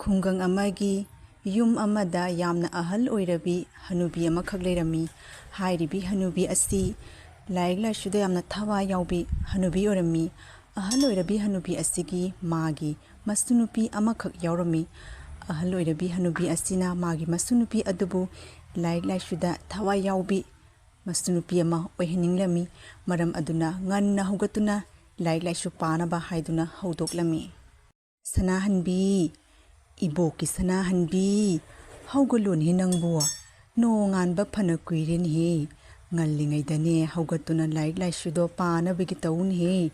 ꯈꯨꯡꯒꯪ ꯑꯃꯒꯤ ꯌꯨꯝ ꯑꯃꯗ ꯌꯥꯝꯅ ꯑꯍꯜ ꯑꯣꯏꯔꯕꯤ ꯍꯅꯨꯕꯤ ꯑꯃꯈꯛ ꯂꯩꯔꯝꯃꯤ꯫ ꯍꯥꯏꯔꯤꯕꯤ ꯍꯅꯨꯕꯤ ꯑꯁꯤ ꯂꯥꯏꯔꯤꯛ ꯂꯥꯏꯁꯨꯗ ꯌꯥꯝꯅ ꯊꯋꯥꯏ ꯌꯥꯎꯕꯤ ꯍꯅꯨꯕꯤ ꯑꯣꯏꯔꯝꯃꯤ꯫ ꯑꯍꯜ ꯑꯣꯏꯔꯕꯤ ꯍꯅꯨꯕꯤ ꯑꯁꯤꯒꯤ ꯃꯥꯒꯤ ꯃꯁꯨꯅꯨꯄꯤ ꯑꯃꯈꯛ ꯌꯥꯎꯔꯝꯃꯤ꯫ ꯑꯍꯜ ꯑꯣꯏꯔꯕꯤ ꯍꯅꯨꯕꯤ ꯑꯁꯤꯅ ꯃꯥꯒꯤ ꯃꯁꯨꯅꯨꯄꯤ ꯑꯗꯨꯕꯨ ꯂꯥꯏꯔꯤꯛ ꯂꯥꯏꯁꯨꯗ ꯊꯋꯥꯏ ꯌꯥꯎꯕꯤ ꯃꯁꯨꯅꯨꯄꯤ ꯑꯃ ꯑꯣꯏꯍꯟꯅꯤꯡꯂꯝꯃꯤ꯫ ꯃꯔꯝ ꯑꯗꯨꯅ ꯉꯟꯅ ꯍꯧꯒꯠꯇꯨꯅ ꯂꯥꯏꯔꯤꯛ ꯂꯥꯏꯁꯨ ꯄꯥꯅꯕ ꯍꯥꯏꯗꯨꯅ ꯍꯧꯗꯣꯛꯂꯝꯃꯤ꯫ "ꯁꯅꯥꯍꯟꯕꯤ, ꯏꯕꯣꯛꯀꯤ ꯁꯅꯥꯍꯟꯕꯤ, ꯍꯧꯒꯠꯂꯣꯅꯦ ꯅꯪꯕꯨ, ꯅꯣꯡꯉꯥꯟꯕ ꯐꯅ ꯀꯨꯏꯔꯦꯅꯦꯍꯦ꯫ ꯉꯜꯂꯤꯉꯩꯗꯅꯦ ꯍꯧꯒꯠꯇꯨꯅ ꯂꯥꯏꯔꯤꯛ ꯂꯥꯏꯁꯨꯗꯣ ꯄꯥꯅꯕꯒꯤ ꯇꯧꯅꯦꯍꯦ꯫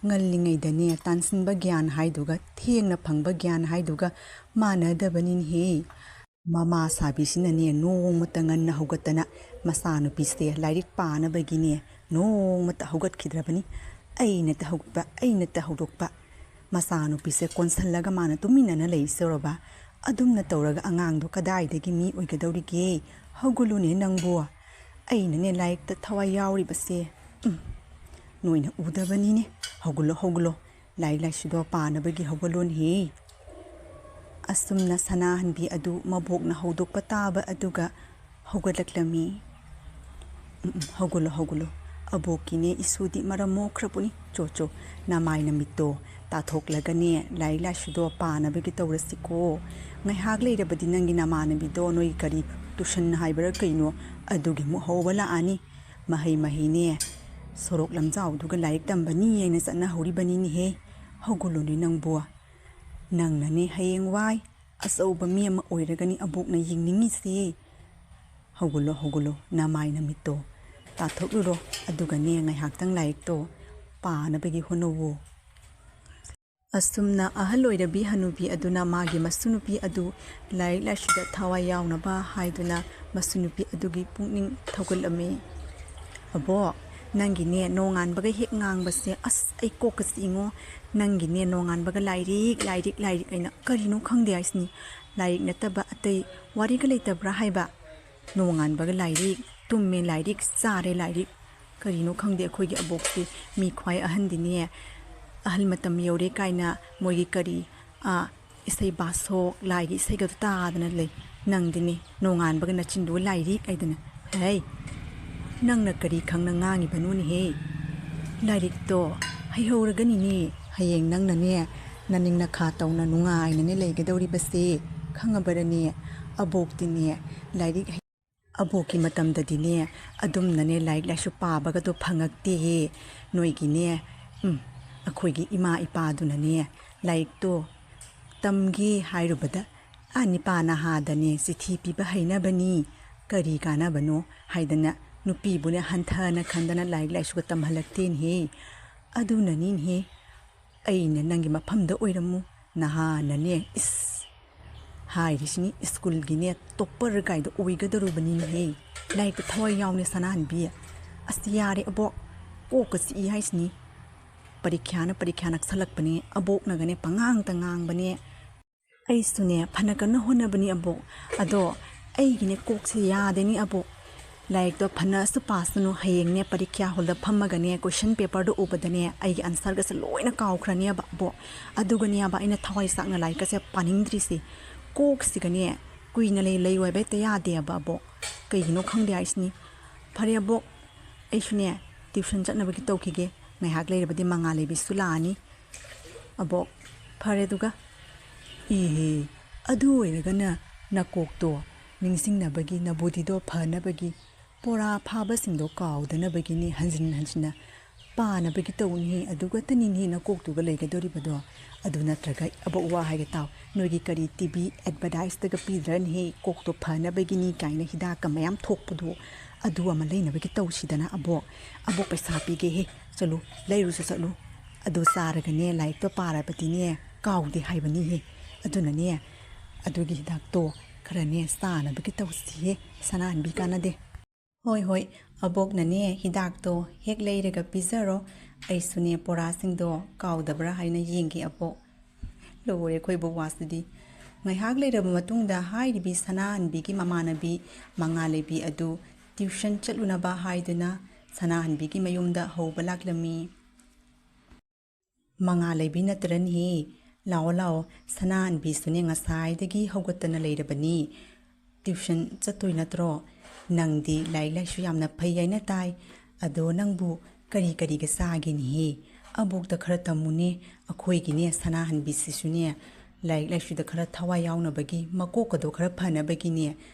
ꯉꯜꯂꯤꯉꯩꯗꯅꯦ ꯇꯥꯟꯁꯤꯟꯕ ꯒ꯭ꯌꯥꯟ ꯍꯥꯏꯗꯨꯒ ꯊꯦꯡꯅ ꯐꯪꯕ ꯒ꯭ꯌꯥꯟ ꯍꯥꯏꯗꯨꯒ ꯃꯥꯟꯅꯗꯕꯅꯤꯅꯦꯍꯦ꯫ ꯃꯃꯥ ꯁꯥꯕꯤꯁꯤꯅꯅꯦ ꯅꯣꯡꯃꯇ ꯉꯟꯅ ꯍꯧꯒꯠꯇꯅ ꯃꯆꯥꯅꯨꯄꯤꯁꯦ ꯂꯥꯏꯔꯤꯛ ꯄꯥꯅꯕꯒꯤꯅꯦ ꯅꯣꯡꯃꯇ ꯍꯧꯒꯠꯈꯤꯗ꯭ꯔꯕꯅꯤ꯫ ꯑꯩꯅꯇ ꯍꯧꯒꯠꯄ, ꯑꯩꯅꯇ ꯍꯧꯗꯣꯛꯄ, ꯃꯆꯥꯅꯨꯄꯤꯁꯦ ꯀꯣꯟꯁꯤꯜꯂꯒ ꯃꯥꯅ ꯇꯨꯃꯤꯟꯅꯅ ꯂꯩꯖꯔꯕ꯫ ꯑꯗꯨꯝꯅ ꯇꯧꯔꯒ ꯑꯉꯥꯡꯗꯣ ꯀꯗꯥꯏꯗꯒꯤ ꯃꯤ ꯑꯣꯏꯒꯗꯧꯔꯤꯒꯦ? ꯍꯧꯒꯠꯂꯨꯅꯦ ꯅꯪꯕꯨ, ꯑꯩꯅꯅꯦ ꯂꯥꯏꯔꯤꯛꯇ ꯊꯋꯥꯏ ꯌꯥꯎꯔꯤꯕꯁꯦ ꯅꯣꯏꯅ ꯎꯗꯕꯅꯤꯅꯦ꯫ ꯍꯧꯒꯠꯂꯣ ꯍꯧꯒꯠꯂꯣ, ꯂꯥꯏꯔꯤꯛ ꯂꯥꯏꯁꯨꯗꯣ ꯄꯥꯅꯕꯒꯤ ꯍꯧꯒꯠꯂꯣꯅꯦꯍꯦ." ꯑꯁꯨꯝꯅ ꯁꯅꯥꯍꯟꯕꯤ ꯑꯗꯨ ꯃꯕꯣꯛꯅ ꯍꯧꯗꯣꯛꯄ ꯇꯥꯕ ꯑꯗꯨꯒ ꯍꯧꯒꯠꯂꯛꯂꯝꯃꯤ꯫ "ꯍꯧꯒꯠꯂꯣ ꯍꯧꯒꯠꯂꯣ, ꯑꯕꯣꯛꯀꯤꯅꯦ ꯏꯁꯨꯗꯤ ꯃꯔꯝ ꯃꯣꯛꯈ꯭ꯔꯕꯅꯤ꯫ ꯆꯣ ꯅꯃꯥꯏ ꯅꯃꯤꯠꯇꯣ ꯇꯥꯊꯣꯛꯂꯒꯅꯦ ꯂꯥꯏꯔꯤꯛ ꯂꯥꯏꯁꯨꯗꯣ ꯄꯥꯅꯕꯒꯤ ꯇꯧꯔꯁꯤꯀꯣ꯫ ꯉꯥꯏꯍꯥꯛ ꯂꯩꯔꯕꯗꯤ ꯅꯪꯒꯤ ꯅꯃꯥꯟꯅꯕꯤꯗꯣ ꯅꯣꯏ ꯀꯔꯤ ꯇꯨꯏꯁꯟ ꯍꯥꯏꯕꯔꯥ ꯀꯩꯅꯣ ꯑꯗꯨꯒꯤ ꯑꯃꯨꯛ ꯍꯧꯕ ꯂꯥꯛꯑꯅꯤ꯫ ꯃꯍꯩ ꯃꯍꯩꯅꯦ ꯁꯣꯔꯣꯛ ꯂꯝꯖꯥꯎꯗꯨꯒ ꯂꯥꯏꯔꯤꯛ ꯇꯝꯕꯅꯤ ꯍꯥꯏꯅ ꯆꯠꯅꯍꯧꯔꯤꯕꯅꯤꯅꯦꯍꯦ꯫ ꯍꯧꯒꯠꯂꯣꯅꯦ ꯅꯪꯕꯨ, ꯅꯪꯅꯅꯦ ꯍꯌꯦꯡ ꯋꯥꯏ ꯑꯆꯧꯕ ꯃꯤ ꯑꯃ ꯑꯣꯏꯔꯒꯅꯤ ꯑꯕꯣꯛꯅ ꯌꯦꯡꯅꯤꯡꯉꯤꯁꯦ꯫ ꯍꯧꯒꯠꯂꯣ ꯍꯧꯒꯠꯂꯣ, ꯅꯃꯥꯏ ꯅꯃꯤꯠꯇꯣ ꯇꯥꯊꯣꯛꯂꯨꯔꯣ, ꯑꯗꯨꯒꯅꯦ ꯉꯥꯏꯍꯥꯛꯇꯪ ꯂꯥꯏꯔꯤꯛꯇꯣ ꯄꯥꯅꯕꯒꯤ ꯍꯣꯠꯅꯧꯋꯣ." ꯑꯁꯨꯝꯅ ꯑꯍꯜ ꯑꯣꯏꯔꯕꯤ ꯍꯅꯨꯕꯤ ꯑꯗꯨꯅ ꯃꯥꯒꯤ ꯃꯁꯨꯅꯨꯄꯤ ꯑꯗꯨ ꯂꯥꯏꯔꯤꯛ ꯂꯥꯏꯁꯨꯗ ꯊꯋꯥꯏ ꯌꯥꯎꯅꯕ ꯍꯥꯏꯗꯨꯅ ꯃꯁꯨꯅꯨꯄꯤ ꯑꯗꯨꯒꯤ ꯄꯨꯛꯅꯤꯡ ꯊꯧꯒꯠꯂꯝꯃꯤ꯫ "ꯑꯕꯣꯛ, ꯅꯪꯒꯤꯅꯦ ꯅꯣꯡꯉꯥꯟꯕꯒ ꯍꯦꯛ ꯉꯥꯡꯕꯁꯦ ꯑꯁ ꯑꯩ ꯀꯣꯛꯀ ꯆꯤꯡꯉꯣ꯫ ꯅꯪꯒꯤꯅꯦ ꯅꯣꯡꯉꯥꯟꯕꯒ ꯂꯥꯏꯔꯤꯛ ꯂꯥꯏꯔꯤꯛ ꯂꯥꯏꯔꯤꯛ ꯑꯩꯅ ꯀꯔꯤꯅꯣ ꯈꯪꯗꯦ ꯍꯥꯏꯁꯤꯅꯤ꯫ ꯂꯥꯏꯔꯤꯛ ꯅꯠꯇꯕ ꯑꯇꯩ ꯋꯥꯔꯤꯒ ꯂꯩꯇꯕ꯭ꯔꯥ ꯍꯥꯏꯕ? ꯅꯣꯡꯉꯥꯟꯕꯒ ꯂꯥꯏꯔꯤꯛ, ꯇꯨꯝꯃꯦ ꯂꯥꯏꯔꯤꯛ, ꯆꯥꯔꯦ ꯂꯥꯏꯔꯤꯛ, ꯀꯔꯤꯅꯣ ꯈꯪꯗꯦ ꯑꯩꯈꯣꯏꯒꯤ ꯑꯕꯣꯛꯁꯦ꯫ ꯃꯤ ꯈ꯭ꯋꯥꯏ ꯑꯍꯟꯗꯤꯅꯦ ꯑꯍꯜ ꯃꯇꯝ ꯌꯧꯔꯦ ꯀꯥꯏꯅ ꯃꯣꯏꯒꯤ ꯀꯔꯤ ꯏꯁꯩ ꯕꯥꯁꯣꯛ ꯂꯥꯏꯒꯤ ꯏꯁꯩꯒꯗꯣ ꯇꯥꯗꯅ ꯂꯩ꯫ ꯅꯪꯗꯤꯅꯦ ꯅꯣꯡꯉꯥꯟꯕꯒ ꯅꯆꯤꯟꯗꯨꯒ ꯂꯥꯏꯔꯤꯛ ꯍꯥꯏꯗꯅ, ꯍꯩ ꯅꯪꯅ ꯀꯔꯤ ꯈꯪꯅ ꯉꯥꯡꯉꯤꯕꯅꯣꯅꯦꯍꯦ? ꯂꯥꯏꯔꯤꯛꯇꯣ ꯍꯩꯍꯧꯔꯒꯅꯤꯅꯦ ꯍꯌꯦꯡ ꯅꯪꯅꯅꯦ ꯅꯅꯤꯡ ꯅꯈꯥ ꯇꯧꯅ ꯅꯨꯡꯉꯥꯏꯅꯅꯦ ꯂꯩꯒꯗꯧꯔꯤꯕꯁꯦ, ꯈꯪꯉꯕꯔꯅꯦ? ꯑꯕꯣꯛꯇꯤꯅꯦ ꯂꯥꯏꯔꯤꯛ ꯑꯕꯣꯛꯀꯤ ꯃꯇꯝꯗꯗꯤꯅꯦ ꯑꯗꯨꯝꯅꯅꯦ ꯂꯥꯏꯔꯤꯛ ꯂꯥꯏꯁꯨ ꯄꯥꯕꯒꯗꯣ ꯐꯪꯉꯛꯇꯦꯍꯦ꯫ ꯅꯣꯏꯒꯤꯅꯦ ꯑꯩꯈꯣꯏꯒꯤ ꯏꯃꯥ ꯏꯄꯥꯗꯨꯅꯅꯦ ꯂꯥꯏꯔꯤꯛꯇꯣ ꯇꯝꯒꯦ ꯍꯥꯏꯔꯨꯕꯗ ꯅꯤꯄꯥ ꯅꯍꯥꯗꯅꯦ ꯆꯤꯊꯤ ꯄꯤꯕ ꯍꯩꯅꯕꯅꯤ, ꯀꯔꯤ ꯀꯥꯟꯅꯕꯅꯣ ꯍꯥꯏꯗꯅ ꯅꯨꯄꯤꯕꯨꯅꯦ ꯍꯟꯊꯅ ꯈꯟꯗꯅ ꯂꯥꯏꯔꯤꯛ ꯂꯥꯏꯁꯨꯒ ꯇꯝꯍꯜꯂꯛꯇꯦꯅꯦꯍꯦ꯫ ꯑꯗꯨꯅꯅꯤꯅꯦꯍꯦ ꯑꯩꯅ ꯅꯪꯒꯤ ꯃꯐꯝꯗ ꯑꯣꯏꯔꯝꯃꯨ ꯅꯍꯥꯟꯅꯅꯦ ꯍꯥꯏꯔꯤꯁꯤꯅꯤ ꯁ꯭ꯀꯨꯜꯒꯤꯅꯦ ꯇꯣꯞꯄꯔ ꯀꯥꯏꯗꯣ ꯑꯣꯏꯒꯗꯧꯔꯕꯅꯤꯅꯦꯍꯦ꯫ ꯂꯥꯏꯔꯤꯛꯇ ꯊꯋꯥꯏ ꯌꯥꯎꯅꯦ ꯁꯅꯥꯍꯟꯕꯤ꯫ ꯑꯁ ꯌꯥꯔꯦ ꯑꯕꯣꯛ, ꯀꯣꯛꯀ ꯆꯤꯛꯏ ꯍꯥꯏꯁꯤꯅꯤ꯫ ꯄꯔꯤꯈ꯭ꯌꯥ ꯅꯛꯁꯜꯂꯛꯄꯅꯦ, ꯑꯕꯣꯛꯅꯒꯅꯦ ꯄꯉꯥꯡꯇ ꯉꯥꯡꯕꯅꯦ꯫ ꯑꯩꯁꯨꯅꯦ ꯐꯅ ꯀꯟꯅ ꯍꯣꯠꯅꯕꯅꯤ ꯑꯕꯣꯛ, ꯑꯗꯣ ꯑꯩꯒꯤꯅꯦ ꯀꯣꯛꯁꯦ ꯌꯥꯗꯦꯅꯤ ꯑꯕꯣꯛ꯫ ꯂꯥꯏꯔꯤꯛꯇꯣ ꯐꯅꯁꯨ ꯄꯥꯁꯅꯨ, ꯍꯌꯦꯡꯅꯦ ꯄꯔꯤꯈ꯭ꯌꯥ ꯍꯣꯜꯗ ꯐꯝꯃꯒꯅꯦ ꯀꯣꯏꯁꯟ ꯄꯦꯄꯔꯗꯣ ꯎꯕꯗꯅꯦ ꯑꯩꯒꯤ ꯑꯟꯁꯔꯒꯁꯦ ꯂꯣꯏꯅ ꯀꯥꯎꯈ꯭ꯔꯅꯦꯕ ꯑꯕꯣꯛ꯫ ꯑꯗꯨꯒꯅꯦꯕ ꯑꯩꯅ ꯊꯋꯥꯏ ꯆꯥꯛꯅ ꯂꯥꯏꯔꯤꯛꯀꯁꯦ ꯄꯥꯅꯤꯡꯗ꯭ꯔꯤꯁꯦ꯫ ꯀꯣꯛꯁꯤꯒꯅꯦ ꯀꯨꯏꯅ ꯂꯩꯌꯨ ꯍꯥꯏꯕ ꯍꯦꯛꯇ ꯌꯥꯗꯦꯕ ꯑꯕꯣꯛ, ꯀꯩꯒꯤꯅꯣ ꯈꯪꯗꯦ ꯍꯥꯏꯁꯤꯅꯤ꯫ ꯐꯔꯦ ꯑꯕꯣꯛ, ꯑꯩꯁꯨꯅꯦ ꯇ꯭ꯌꯨꯁꯟ ꯆꯠꯅꯕꯒꯤ ꯇꯧꯈꯤꯒꯦ, ꯉꯥꯏꯍꯥꯛ ꯂꯩꯔꯕꯗꯤ ꯃꯉꯥꯜ ꯂꯩꯕꯤꯁꯨ ꯂꯥꯛꯑꯅꯤ꯫ ꯑꯕꯣꯛ ꯐꯔꯦ ꯑꯗꯨꯒ ꯏꯍꯦ, ꯑꯗꯨ ꯑꯣꯏꯔꯒꯅ ꯅꯀꯣꯛꯇꯣ ꯅꯤꯡꯁꯤꯡꯅꯕꯒꯤ, ꯅꯕꯨꯙꯤꯗꯣ ꯐꯅꯕꯒꯤ, ꯄꯣꯔꯥ ꯐꯥꯕꯁꯤꯡꯗꯣ ꯀꯥꯎꯗꯅꯕꯒꯤꯅꯤ ꯍꯟꯖꯤꯟ ꯍꯟꯖꯤꯟꯅ ꯄꯥꯅꯕꯒꯤ ꯇꯧꯅꯤꯍꯦ, ꯑꯗꯨꯒꯇꯅꯤꯅꯦ ꯅꯀꯣꯛꯇꯨꯒ ꯂꯩꯒꯗꯧꯔꯤꯕꯗꯣ꯫ ꯑꯗꯨ ꯅꯠꯇ꯭ꯔꯒ ꯑꯕꯣꯛ ꯋꯥ ꯍꯥꯏꯒꯦ ꯇꯥꯎ, ꯅꯣꯏꯒꯤ ꯀꯔꯤ ꯇꯤꯚꯤ ꯑꯦꯗꯚꯔꯇꯥꯏꯁꯇꯒ ꯄꯤꯗ꯭ꯔꯅꯦꯍꯦ ꯀꯣꯛꯇꯣ ꯐꯅꯕꯒꯤꯅꯤ ꯀꯥꯏꯅ ꯍꯤꯗꯥꯛꯀ ꯃꯌꯥꯝ ꯊꯣꯛꯄꯗꯣ, ꯑꯗꯨ ꯑꯃ ꯂꯩꯅꯕꯒꯤ ꯇꯧꯁꯤꯗꯅ ꯑꯕꯣꯛ꯫ ꯑꯕꯣꯛ ꯄꯩꯁꯥ ꯄꯤꯒꯦꯍꯦ, ꯆꯠꯂꯨ ꯂꯩꯔꯨꯁꯨ ꯆꯠꯂꯨ꯫ ꯑꯗꯨ ꯆꯥꯔꯒꯅꯦ ꯂꯥꯏꯔꯤꯛꯇꯣ ꯄꯥꯔꯕꯗꯤꯅꯦ ꯀꯥꯎꯗꯦ ꯍꯥꯏꯕꯅꯤꯍꯦ꯫ ꯑꯗꯨꯅꯅꯦ ꯑꯗꯨꯒꯤ ꯍꯤꯗꯥꯛꯇꯣ ꯈꯔꯅꯦ ꯆꯥꯅꯕꯒꯤ ꯇꯧꯁꯤꯍꯦ ꯁꯅꯥꯍꯟꯕꯤ, ꯀꯥꯟꯅꯗꯦ꯫ ꯍꯣꯏ ꯍꯤꯗꯥꯛꯅꯅꯦ ꯍꯤꯗꯥꯛꯇꯣ ꯍꯦꯛ ꯂꯩꯔꯒ ꯄꯤꯖꯔꯣ, ꯑꯩꯁꯨꯅꯦ ꯄꯣꯔꯥꯁꯤꯡꯗꯣ ꯀꯥꯎꯗꯕ꯭ꯔꯥ ꯍꯥꯏꯅ ꯌꯦꯡꯒꯦ ꯑꯕꯣꯛ꯫ ꯂꯣꯏꯔꯦ ꯑꯩꯈꯣꯏ ꯕꯕꯥꯁꯤꯗꯤ꯫ ꯉꯥꯏꯍꯥꯛ ꯂꯩꯔꯕ ꯃꯇꯨꯡꯗ ꯍꯥꯏꯔꯤꯕꯤ ꯁꯅꯥꯍꯟꯕꯤꯒꯤ ꯃꯃꯥꯟꯅꯕꯤ ꯃꯉꯥꯜꯂꯩꯕꯤ ꯑꯗꯨ ꯇ꯭ꯌꯨꯁꯟ ꯆꯠꯂꯨꯅꯕ ꯍꯥꯏꯗꯨꯅ ꯁꯅꯥꯍꯟꯕꯤꯒꯤ ꯃꯌꯨꯝꯗ ꯍꯧꯕ ꯂꯥꯛꯂꯝꯃꯤ꯫ ꯃꯉꯥꯜꯂꯩꯕꯤ ꯅꯠꯇ꯭ꯔꯅꯦꯍꯦ, ꯂꯥꯛꯑꯣ ꯂꯥꯛꯑꯣ ꯁꯅꯥꯍꯟꯕꯤꯁꯨꯅꯦ ꯉꯁꯥꯏꯗꯒꯤ ꯍꯧꯒꯠꯇꯅ ꯂꯩꯔꯕꯅꯤ ꯇ꯭ꯌꯨꯁꯟ ꯆꯠꯇꯣꯏ ꯅꯠꯇ꯭ꯔꯣ ꯅꯪꯗꯤ ꯂꯥꯏꯔꯤꯛ ꯂꯥꯏꯁꯨ ꯌꯥꯝꯅ ꯐꯩ ꯍꯥꯏꯅ ꯇꯥꯏ ꯑꯗꯣ ꯅꯪꯕꯨ ꯀꯔꯤ ꯀꯔꯤꯒ ꯆꯥꯒꯦꯅꯦꯍꯦ ꯑꯕꯣꯛꯇ ꯈꯔ ꯇꯝꯃꯨꯅꯦ ꯑꯩꯈꯣꯏꯒꯤꯅꯦ ꯁꯅꯥꯍꯟꯕꯤꯁꯤꯁꯨꯅꯦ ꯂꯥꯏꯔꯤꯛ ꯂꯥꯏꯁꯨꯗ ꯈꯔ ꯊꯋꯥꯏ ꯌꯥꯎꯅꯕꯒꯤ ꯃꯀꯣꯛꯀꯗꯣ ꯈꯔ ꯐꯅꯕꯒꯤꯅꯦ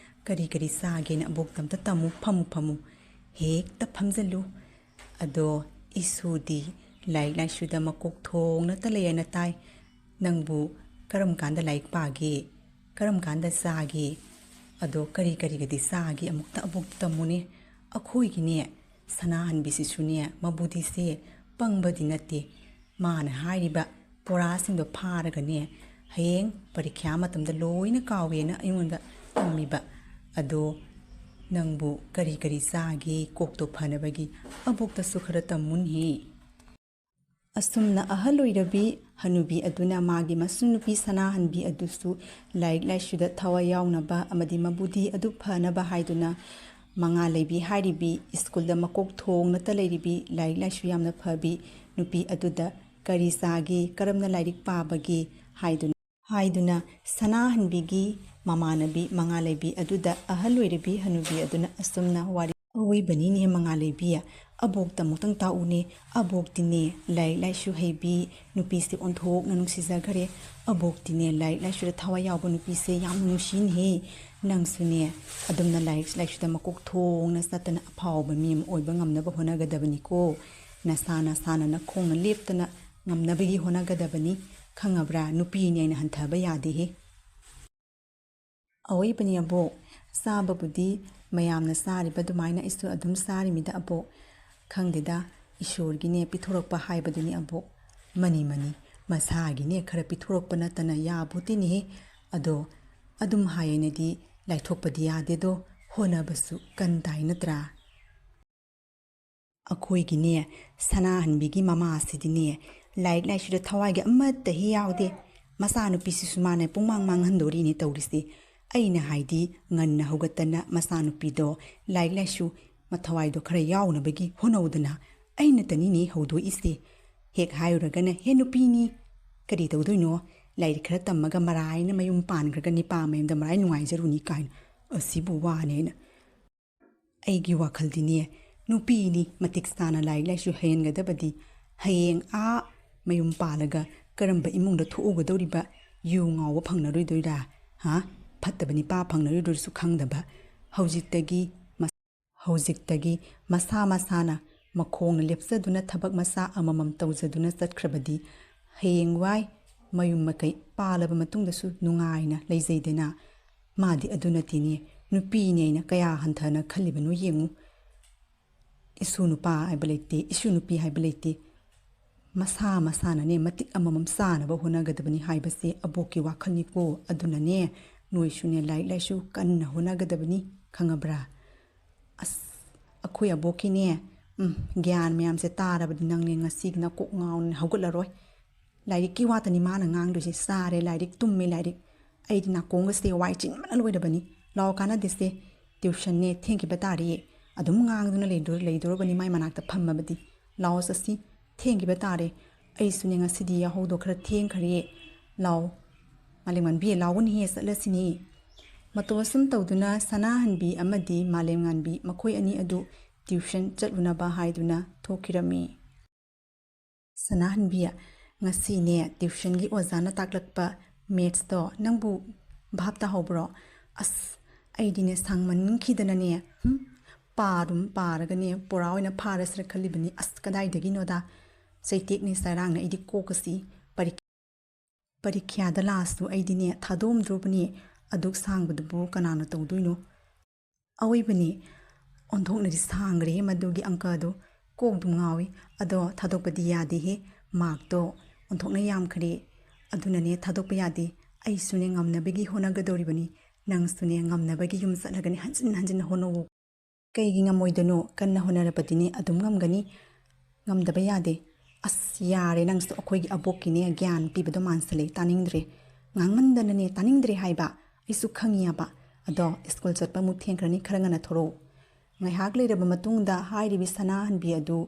ꯀꯔꯤ ꯀꯔꯤ ꯆꯥꯒꯦꯅ ꯑꯕꯣꯛꯇ ꯑꯝꯇ ꯇꯝꯃꯨ ꯐꯝꯃꯨ ꯐꯝꯃꯨ ꯍꯦꯛꯇ ꯐꯝꯖꯜꯂꯨ ꯑꯗꯣ ꯏꯁꯨꯗꯤ ꯂꯥꯏꯔꯤꯛ ꯂꯥꯏꯁꯨꯗ ꯃꯀꯣꯛ ꯊꯣꯡꯅꯇ ꯂꯩ ꯍꯥꯏꯅ ꯇꯥꯏ ꯅꯪꯕꯨ ꯀꯔꯝ ꯀꯥꯟꯗ ꯂꯥꯏꯔꯤꯛ ꯄꯥꯒꯦ ꯀꯔꯝ ꯀꯥꯟꯗ ꯆꯥꯒꯦ ꯑꯗꯣ ꯀꯔꯤ ꯀꯔꯤꯒꯗꯤ ꯆꯥꯒꯦ ꯑꯃꯨꯛꯇ ꯑꯕꯣꯛꯇ ꯇꯝꯃꯨꯅꯦ ꯑꯩꯈꯣꯏꯒꯤꯅꯦ ꯁꯅꯥꯍꯟꯕꯤꯁꯤꯁꯨꯅꯦ ꯃꯕꯨꯗꯤꯁꯦ ꯄꯪꯕꯗꯤ ꯅꯠꯇꯦ ꯃꯥꯅ ꯍꯥꯏꯔꯤꯕ ꯄꯣꯔꯥꯁꯤꯡꯗꯣ ꯐꯥꯔꯒꯅꯦ ꯍꯌꯦꯡ ꯄꯔꯤꯈ꯭ꯌꯥ ꯃꯇꯝꯗ ꯂꯣꯏꯅ ꯀꯥꯎꯋꯦꯅ ꯑꯩꯉꯣꯟꯗ ꯇꯝꯃꯤꯕ ꯑꯗꯣ ꯅꯪꯕꯨ ꯀꯔꯤ ꯀꯔꯤ ꯆꯥꯒꯦ ꯀꯣꯛꯇꯣ ꯐꯅꯕꯒꯤ ꯑꯕꯣꯛꯇꯁꯨ ꯈꯔ ꯇꯝꯃꯨꯟꯍꯤ ꯑꯁꯨꯝꯅ ꯑꯍꯜ ꯑꯣꯏꯔꯕꯤ ꯍꯅꯨꯕꯤ ꯑꯗꯨꯅ ꯃꯥꯒꯤ ꯃꯁꯨꯅꯨꯄꯤ ꯁꯅꯥꯍꯟꯕꯤ ꯑꯗꯨꯁꯨ ꯂꯥꯏꯔꯤꯛ ꯂꯥꯏꯁꯨꯗ ꯊꯋꯥꯏ ꯌꯥꯎꯅꯕ ꯑꯃꯗꯤ ꯃꯕꯨꯗꯤ ꯑꯗꯨ ꯐꯅꯕ ꯍꯥꯏꯗꯨꯅ ꯃꯉꯥ ꯂꯩꯕꯤ ꯍꯥꯏꯔꯤꯕꯤ ꯁ꯭ꯀꯨꯜꯗ ꯃꯀꯣꯛ ꯊꯣꯡꯅꯇ ꯂꯩꯔꯤꯕꯤ ꯂꯥꯏꯔꯤꯛ ꯂꯥꯏꯁꯨ ꯌꯥꯝꯅ ꯐꯕꯤ ꯅꯨꯄꯤ ꯑꯗꯨꯗ ꯀꯔꯤ ꯆꯥꯒꯦ ꯀꯔꯝꯅ ꯂꯥꯏꯔꯤꯛ ꯄꯥꯕꯒꯦ ꯍꯥꯏꯗꯨꯅ ꯁꯅꯥꯍꯟꯕꯤꯒꯤ ꯃꯃꯥꯟꯅꯕꯤ ꯃꯉꯥ ꯂꯩꯕꯤ ꯑꯗꯨꯗ ꯑꯍꯜ ꯑꯣꯏꯔꯕꯤ ꯍꯅꯨꯕꯤ ꯑꯗꯨꯅ ꯑꯁꯨꯝꯅ ꯋꯥꯔꯤ ꯑꯋꯣꯏꯕꯅꯤꯅꯦ ꯃꯉꯥ ꯂꯩꯕꯤ ꯑꯕꯣꯛꯇ ꯑꯃꯨꯛꯇꯪ ꯇꯥꯛꯎꯅꯦ ꯑꯕꯣꯛꯇꯤꯅꯦ ꯂꯥꯏꯔꯤꯛ ꯂꯥꯏꯁꯨ ꯍꯩꯕꯤ ꯅꯨꯄꯤꯁꯦ ꯑꯣꯟꯊꯣꯛꯅ ꯅꯨꯡꯁꯤꯖꯈ꯭ꯔꯦ ꯑꯕꯣꯛꯇꯤꯅꯦ ꯂꯥꯏꯔꯤꯛ ꯂꯥꯏꯁꯨꯗ ꯊꯋꯥꯏ ꯌꯥꯎꯕ ꯅꯨꯄꯤꯁꯦ ꯌꯥꯝꯅ ꯅꯨꯡꯁꯤꯅꯦꯍꯦ ꯅꯪꯁꯨꯅꯦ ꯑꯗꯨꯝꯅ ꯂꯥꯏꯔꯤꯛ ꯂꯥꯏꯁꯨꯗ ꯃꯀꯣꯛ ꯊꯣꯡꯅ ꯆꯠꯇꯅ ꯑꯐꯥꯎꯕ ꯃꯤ ꯑꯃ ꯑꯣꯏꯕ ꯉꯝꯅꯕ ꯍꯣꯠꯅꯒꯗꯕꯅꯤꯀꯣ ꯅꯁꯥꯅ ꯅꯈꯣꯡꯅ ꯂꯦꯞꯇꯅ ꯉꯝꯅꯕꯒꯤ ꯍꯣꯠꯅꯒꯗꯕꯅꯤ ꯈꯪꯉꯕ꯭ꯔꯥ ꯅꯨꯄꯤꯅꯤ ꯑꯩꯅ ꯍꯟꯊꯕ ꯌꯥꯗꯦꯍꯦ ꯑꯋꯣꯏꯕꯅꯤ ꯑꯕꯣꯛ ꯆꯥꯕꯕꯨꯗꯤ ꯃꯌꯥꯝꯅ ꯆꯥꯔꯤꯕ ꯑꯗꯨꯃꯥꯏꯅ ꯑꯩꯁꯨ ꯑꯗꯨꯝ ꯆꯥꯔꯤꯃꯤꯗ ꯑꯕꯣꯛ ꯈꯪꯗꯦꯗ ꯏꯁꯣꯔꯒꯤꯅꯦ ꯄꯤꯊꯣꯔꯛꯄ ꯍꯥꯏꯕꯗꯨꯅꯤ ꯑꯕꯣꯛ ꯃꯅꯤ ꯃꯁꯥꯒꯤꯅꯦ ꯈꯔ ꯄꯤꯊꯣꯔꯛꯄ ꯅꯠꯇꯅ ꯌꯥꯕꯣꯇꯦꯅꯦꯍꯦ ꯑꯗꯣ ꯑꯗꯨꯝ ꯍꯥꯏꯌꯦꯅꯗꯤ ꯂꯥꯏꯊꯣꯛꯄꯗꯤ ꯌꯥꯗꯦꯗꯣ ꯍꯣꯠꯅꯕꯁꯨ ꯀꯟ ꯇꯥꯏ ꯅꯠꯇ꯭ꯔꯥ ꯑꯩꯈꯣꯏꯒꯤꯅꯦ ꯁꯅꯥꯍꯟꯕꯤꯒꯤ ꯃꯃꯥꯁꯤꯗꯤꯅꯦ ꯂꯥꯏꯔꯤꯛ ꯂꯥꯏꯁꯨꯗ ꯊꯋꯥꯏꯒ ꯑꯃꯠꯇ ꯍꯦꯛ ꯌꯥꯎꯗꯦ ꯃꯆꯥꯅꯨꯄꯤꯁꯤꯁꯨ ꯃꯥꯅ ꯄꯨꯡꯃꯥꯡ ꯃꯥꯡꯍꯟꯗꯣꯔꯤꯅꯦ ꯇꯧꯔꯤꯁꯦ ꯑꯩꯅ ꯍꯥꯏꯗꯤ ꯉꯟꯅ ꯍꯧꯒꯠꯇꯅ ꯃꯆꯥꯅꯨꯄꯤꯗꯣ ꯂꯥꯏꯔꯤꯛ ꯂꯥꯏꯁꯨ ꯃꯊꯋꯥꯏꯗꯣ ꯈꯔ ꯌꯥꯎꯅꯕꯒꯤ ꯍꯣꯠꯅꯧꯗꯅ ꯑꯩꯅꯇꯅꯤꯅꯦ ꯍꯧꯗꯣꯛꯏꯁꯦ ꯍꯦꯛ ꯍꯥꯏꯔꯨꯔꯒꯅ ꯍꯦ ꯅꯨꯄꯤꯅꯤ ꯀꯔꯤ ꯇꯧꯗꯣꯏꯅꯣ ꯂꯥꯏꯔꯤꯛ ꯈꯔ ꯇꯝꯃꯒ ꯃꯔꯥꯏꯅ ꯃꯌꯨꯝ ꯄꯥꯟꯈ꯭ꯔꯒ ꯅꯤꯄꯥ ꯃꯌꯨꯝꯗ ꯃꯔꯥꯏ ꯅꯨꯡꯉꯥꯏꯖꯔꯨꯅꯤ ꯀꯥꯏꯅ ꯑꯁꯤꯕꯨ ꯋꯥꯅꯦꯅ ꯑꯩꯒꯤ ꯋꯥꯈꯜꯗꯤꯅꯦ ꯅꯨꯄꯤꯅꯤ ꯃꯇꯤꯛ ꯆꯥꯅ ꯂꯥꯏꯔꯤꯛ ꯂꯥꯏꯁꯨ ꯍꯩꯍꯟꯒꯗꯕꯗꯤ ꯍꯌꯦꯡ ꯃꯌꯨꯝ ꯄꯥꯜꯂꯒ ꯀꯔꯝꯕ ꯏꯃꯨꯡꯗ ꯊꯣꯛꯎꯒꯗꯧꯔꯤꯕ ꯌꯨ ꯉꯥꯎꯕ ꯐꯪꯅꯔꯣꯏꯗꯣꯏꯔꯥ ꯐꯠꯇꯕ ꯅꯤꯄꯥ ꯐꯪꯅꯔꯣꯏꯗꯣꯏꯔꯁꯨ ꯈꯪꯗꯕ ꯍꯧꯖꯤꯛꯇꯒꯤ ꯃꯁꯥ ꯃꯁꯥꯅ ꯃꯈꯣꯡꯅ ꯂꯦꯞꯆꯗꯨꯅ ꯊꯕꯛ ꯃꯆꯥ ꯑꯃꯃꯝ ꯇꯧꯖꯗꯨꯅ ꯆꯠꯈ꯭ꯔꯕꯗꯤ ꯍꯌꯦꯡꯋꯥꯏ ꯃꯌꯨꯝ ꯃꯀꯩ ꯄꯥꯜꯂꯕ ꯃꯇꯨꯡꯗꯁꯨ ꯅꯨꯡꯉꯥꯏꯅ ꯂꯩꯖꯩꯗꯅ ꯃꯥꯗꯤ ꯑꯗꯨ ꯅꯠꯇꯦꯅꯦ ꯅꯨꯄꯤꯅꯦ ꯑꯩꯅ ꯀꯌꯥ ꯍꯟꯊꯅ ꯈꯜꯂꯤꯕꯅꯣ ꯌꯦꯡꯉꯨ ꯏꯁꯨ ꯅꯨꯄꯥ ꯍꯥꯏꯕ ꯂꯩꯇꯦ ꯏꯁꯨ ꯅꯨꯄꯤ ꯍꯥꯏꯕ ꯂꯩꯇꯦ ꯃꯁꯥꯅꯅꯦ ꯃꯇꯤꯛ ꯑꯃꯃꯝ ꯆꯥꯅꯕ ꯍꯣꯠꯅꯒꯗꯕꯅꯤ ꯍꯥꯏꯕꯁꯦ ꯑꯕꯣꯛꯀꯤ ꯋꯥꯈꯜꯅꯤꯀꯣ ꯑꯗꯨꯅꯅꯦ ꯅꯣꯏꯁꯨꯅꯦ ꯂꯥꯏꯔꯤꯛ ꯂꯥꯏꯁꯨ ꯀꯟꯅ ꯍꯣꯠꯅꯒꯗꯕꯅꯤ ꯈꯪꯉꯕ꯭ꯔꯥ ꯑꯁ ꯑꯩꯈꯣꯏ ꯑꯕꯣꯛꯀꯤꯅꯦ ꯒ꯭ꯌꯥꯟ ꯃꯌꯥꯝꯁꯦ ꯇꯥꯔꯕꯗꯤ ꯅꯪꯅꯦ ꯉꯁꯤꯒꯤꯅ ꯀꯣꯛ ꯉꯥꯎꯅ ꯍꯧꯒꯠꯂꯔꯣꯏ ꯂꯥꯏꯔꯤꯛꯀꯤ ꯋꯥꯇꯅꯤ ꯃꯥꯅ ꯉꯥꯡꯗꯣꯏꯁꯦ ꯆꯥꯔꯦ ꯂꯥꯏꯔꯤꯛ ꯇꯨꯝꯃꯦ ꯂꯥꯏꯔꯤꯛ ꯑꯩꯗꯤ ꯅꯥꯀꯣꯡꯒꯁꯦ ꯋꯥꯏ ꯆꯤꯟꯕꯅ ꯂꯣꯏꯔꯕꯅꯤ ꯂꯥꯎ ꯀꯥꯟꯅꯗꯦꯁꯦ ꯇ꯭ꯌꯨꯁꯟꯅꯦ ꯊꯦꯡꯈꯤꯕ ꯇꯥꯔꯦ ꯑꯗꯨꯝ ꯉꯥꯡꯗꯨꯅ ꯂꯩꯗꯣꯔꯕꯅꯤ ꯃꯥꯏ ꯃꯅꯥꯛꯇ ꯐꯝꯃꯕꯗꯤ ꯂꯥꯎ ꯆꯠꯁꯤ ꯊꯦꯡꯈꯤꯕ ꯇꯥꯔꯦ ꯑꯩꯁꯨꯅꯦ ꯉꯁꯤꯗꯤ ꯌꯥꯍꯧꯗꯣ ꯈꯔ ꯊꯦꯡꯈ꯭ꯔꯦ ꯂꯥꯎ ꯃꯥꯂꯦꯝꯉꯥꯟꯕꯤ ꯂꯥꯎꯒꯅꯤꯍꯦ ꯆꯠꯂꯁꯤꯅꯦ ꯃꯇꯧ ꯑꯁꯨꯝ ꯇꯧꯗꯨꯅ ꯁꯅꯥꯍꯟꯕꯤ ꯑꯃꯗꯤ ꯃꯥꯂꯦꯝꯉꯥꯟꯕꯤ ꯃꯈꯣꯏ ꯑꯅꯤ ꯑꯗꯨ ꯇ꯭ꯌꯨꯁꯟ ꯆꯠꯂꯨꯅꯕ ꯍꯥꯏꯗꯨꯅ ꯊꯣꯛꯈꯤꯔꯝꯃꯤ ꯁꯅꯥꯍꯟꯕꯤ ꯉꯁꯤꯅꯦ ꯇ꯭ꯌꯨꯁꯟꯒꯤ ꯑꯣꯖꯥꯅ ꯇꯥꯛꯂꯛꯄ ꯃꯦꯠꯁꯇꯣ ꯅꯪꯕꯨ ꯚꯥꯞ ꯇꯥꯍꯧꯕ꯭ꯔꯣ ꯑꯁ ꯑꯩꯗꯤꯅꯦ ꯁꯥꯡꯃꯟꯈꯤꯗꯅꯅꯦ ꯄꯥꯔꯒꯅꯦ ꯄꯣꯔꯥ ꯑꯣꯏꯅ ꯐꯥꯔꯁꯤꯔ ꯈꯜꯂꯤꯕꯅꯤ ꯑꯁ ꯀꯗꯥꯏꯗꯒꯤꯅꯣꯗ ꯆꯩꯇꯦꯛꯅꯦ ꯆꯩꯔꯥꯡꯅ ꯑꯩꯗꯤ ꯀꯣꯛꯀꯁꯤ ꯄꯔꯤꯈ꯭ꯌꯥꯗ ꯂꯥꯁꯇꯨ ꯑꯩꯗꯤꯅꯦ ꯊꯥꯗꯣꯛꯑꯝꯗ꯭ꯔꯨꯕꯅꯤ ꯑꯗꯨꯛ ꯁꯥꯡꯕꯗꯨꯕꯨ ꯀꯅꯥꯅ ꯇꯧꯗꯣꯏꯅꯣ ꯑꯋꯣꯏꯕꯅꯤ ꯑꯣꯟꯊꯣꯛꯅꯗꯤ ꯁꯥꯡꯈ꯭ꯔꯦꯍꯦ ꯃꯗꯨꯒꯤ ꯑꯪꯀꯗꯣ ꯀꯣꯛꯗꯨ ꯉꯥꯎꯏ ꯑꯗꯣ ꯊꯥꯗꯣꯛꯄꯗꯤ ꯌꯥꯗꯦꯍꯦ ꯃꯥꯔꯛꯇꯣ ꯑꯣꯟꯊꯣꯛꯅ ꯌꯥꯝꯈ꯭ꯔꯦ ꯑꯗꯨꯅꯅꯦ ꯊꯥꯗꯣꯛꯄ ꯌꯥꯗꯦ ꯑꯩꯁꯨꯅꯦ ꯉꯝꯅꯕꯒꯤ ꯍꯣꯠꯅꯒꯗꯧꯔꯤꯕꯅꯤ ꯅꯪꯁꯨꯅꯦ ꯉꯝꯅꯕꯒꯤ ꯌꯨꯝ ꯆꯠꯂꯒꯅꯤ ꯍꯟꯖꯤꯟ ꯍꯣꯠꯅꯧ ꯀꯩꯒꯤ ꯉꯝꯃꯣꯏꯗꯅꯣ ꯀꯟꯅ ꯍꯣꯠꯅꯔꯕꯗꯤꯅꯦ ꯑꯗꯨꯝ ꯉꯝꯒꯅꯤ ꯉꯝꯗꯕ ꯌꯥꯗꯦ ꯑꯁ ꯌꯥꯔꯦ ꯅꯪꯁꯨ ꯑꯩꯈꯣꯏꯒꯤ ꯑꯕꯣꯛꯀꯤꯅꯦ ꯒ꯭ꯌꯥꯟ ꯄꯤꯕꯗꯣ ꯃꯥꯟꯁꯤꯜꯂꯦ ꯇꯥꯅꯤꯡꯗ꯭ꯔꯦ ꯉꯥꯡꯃꯟꯗꯅꯅꯦ ꯇꯥꯅꯤꯡꯗ꯭ꯔꯦ ꯍꯥꯏꯕ ꯑꯩꯁꯨ ꯈꯪꯉꯤꯌꯥꯕ ꯑꯗꯣ ꯁ꯭ꯀꯨꯜ ꯆꯠꯄ ꯑꯃꯨꯛ ꯊꯦꯡꯈ꯭ꯔꯅꯤ ꯈꯔ ꯉꯟꯅ ꯊꯣꯔꯛꯎ ꯉꯥꯏꯍꯥꯛ ꯂꯩꯔꯕ ꯃꯇꯨꯡꯗ ꯍꯥꯏꯔꯤꯕꯤ ꯁꯅꯥꯍꯟꯕꯤ ꯑꯗꯨ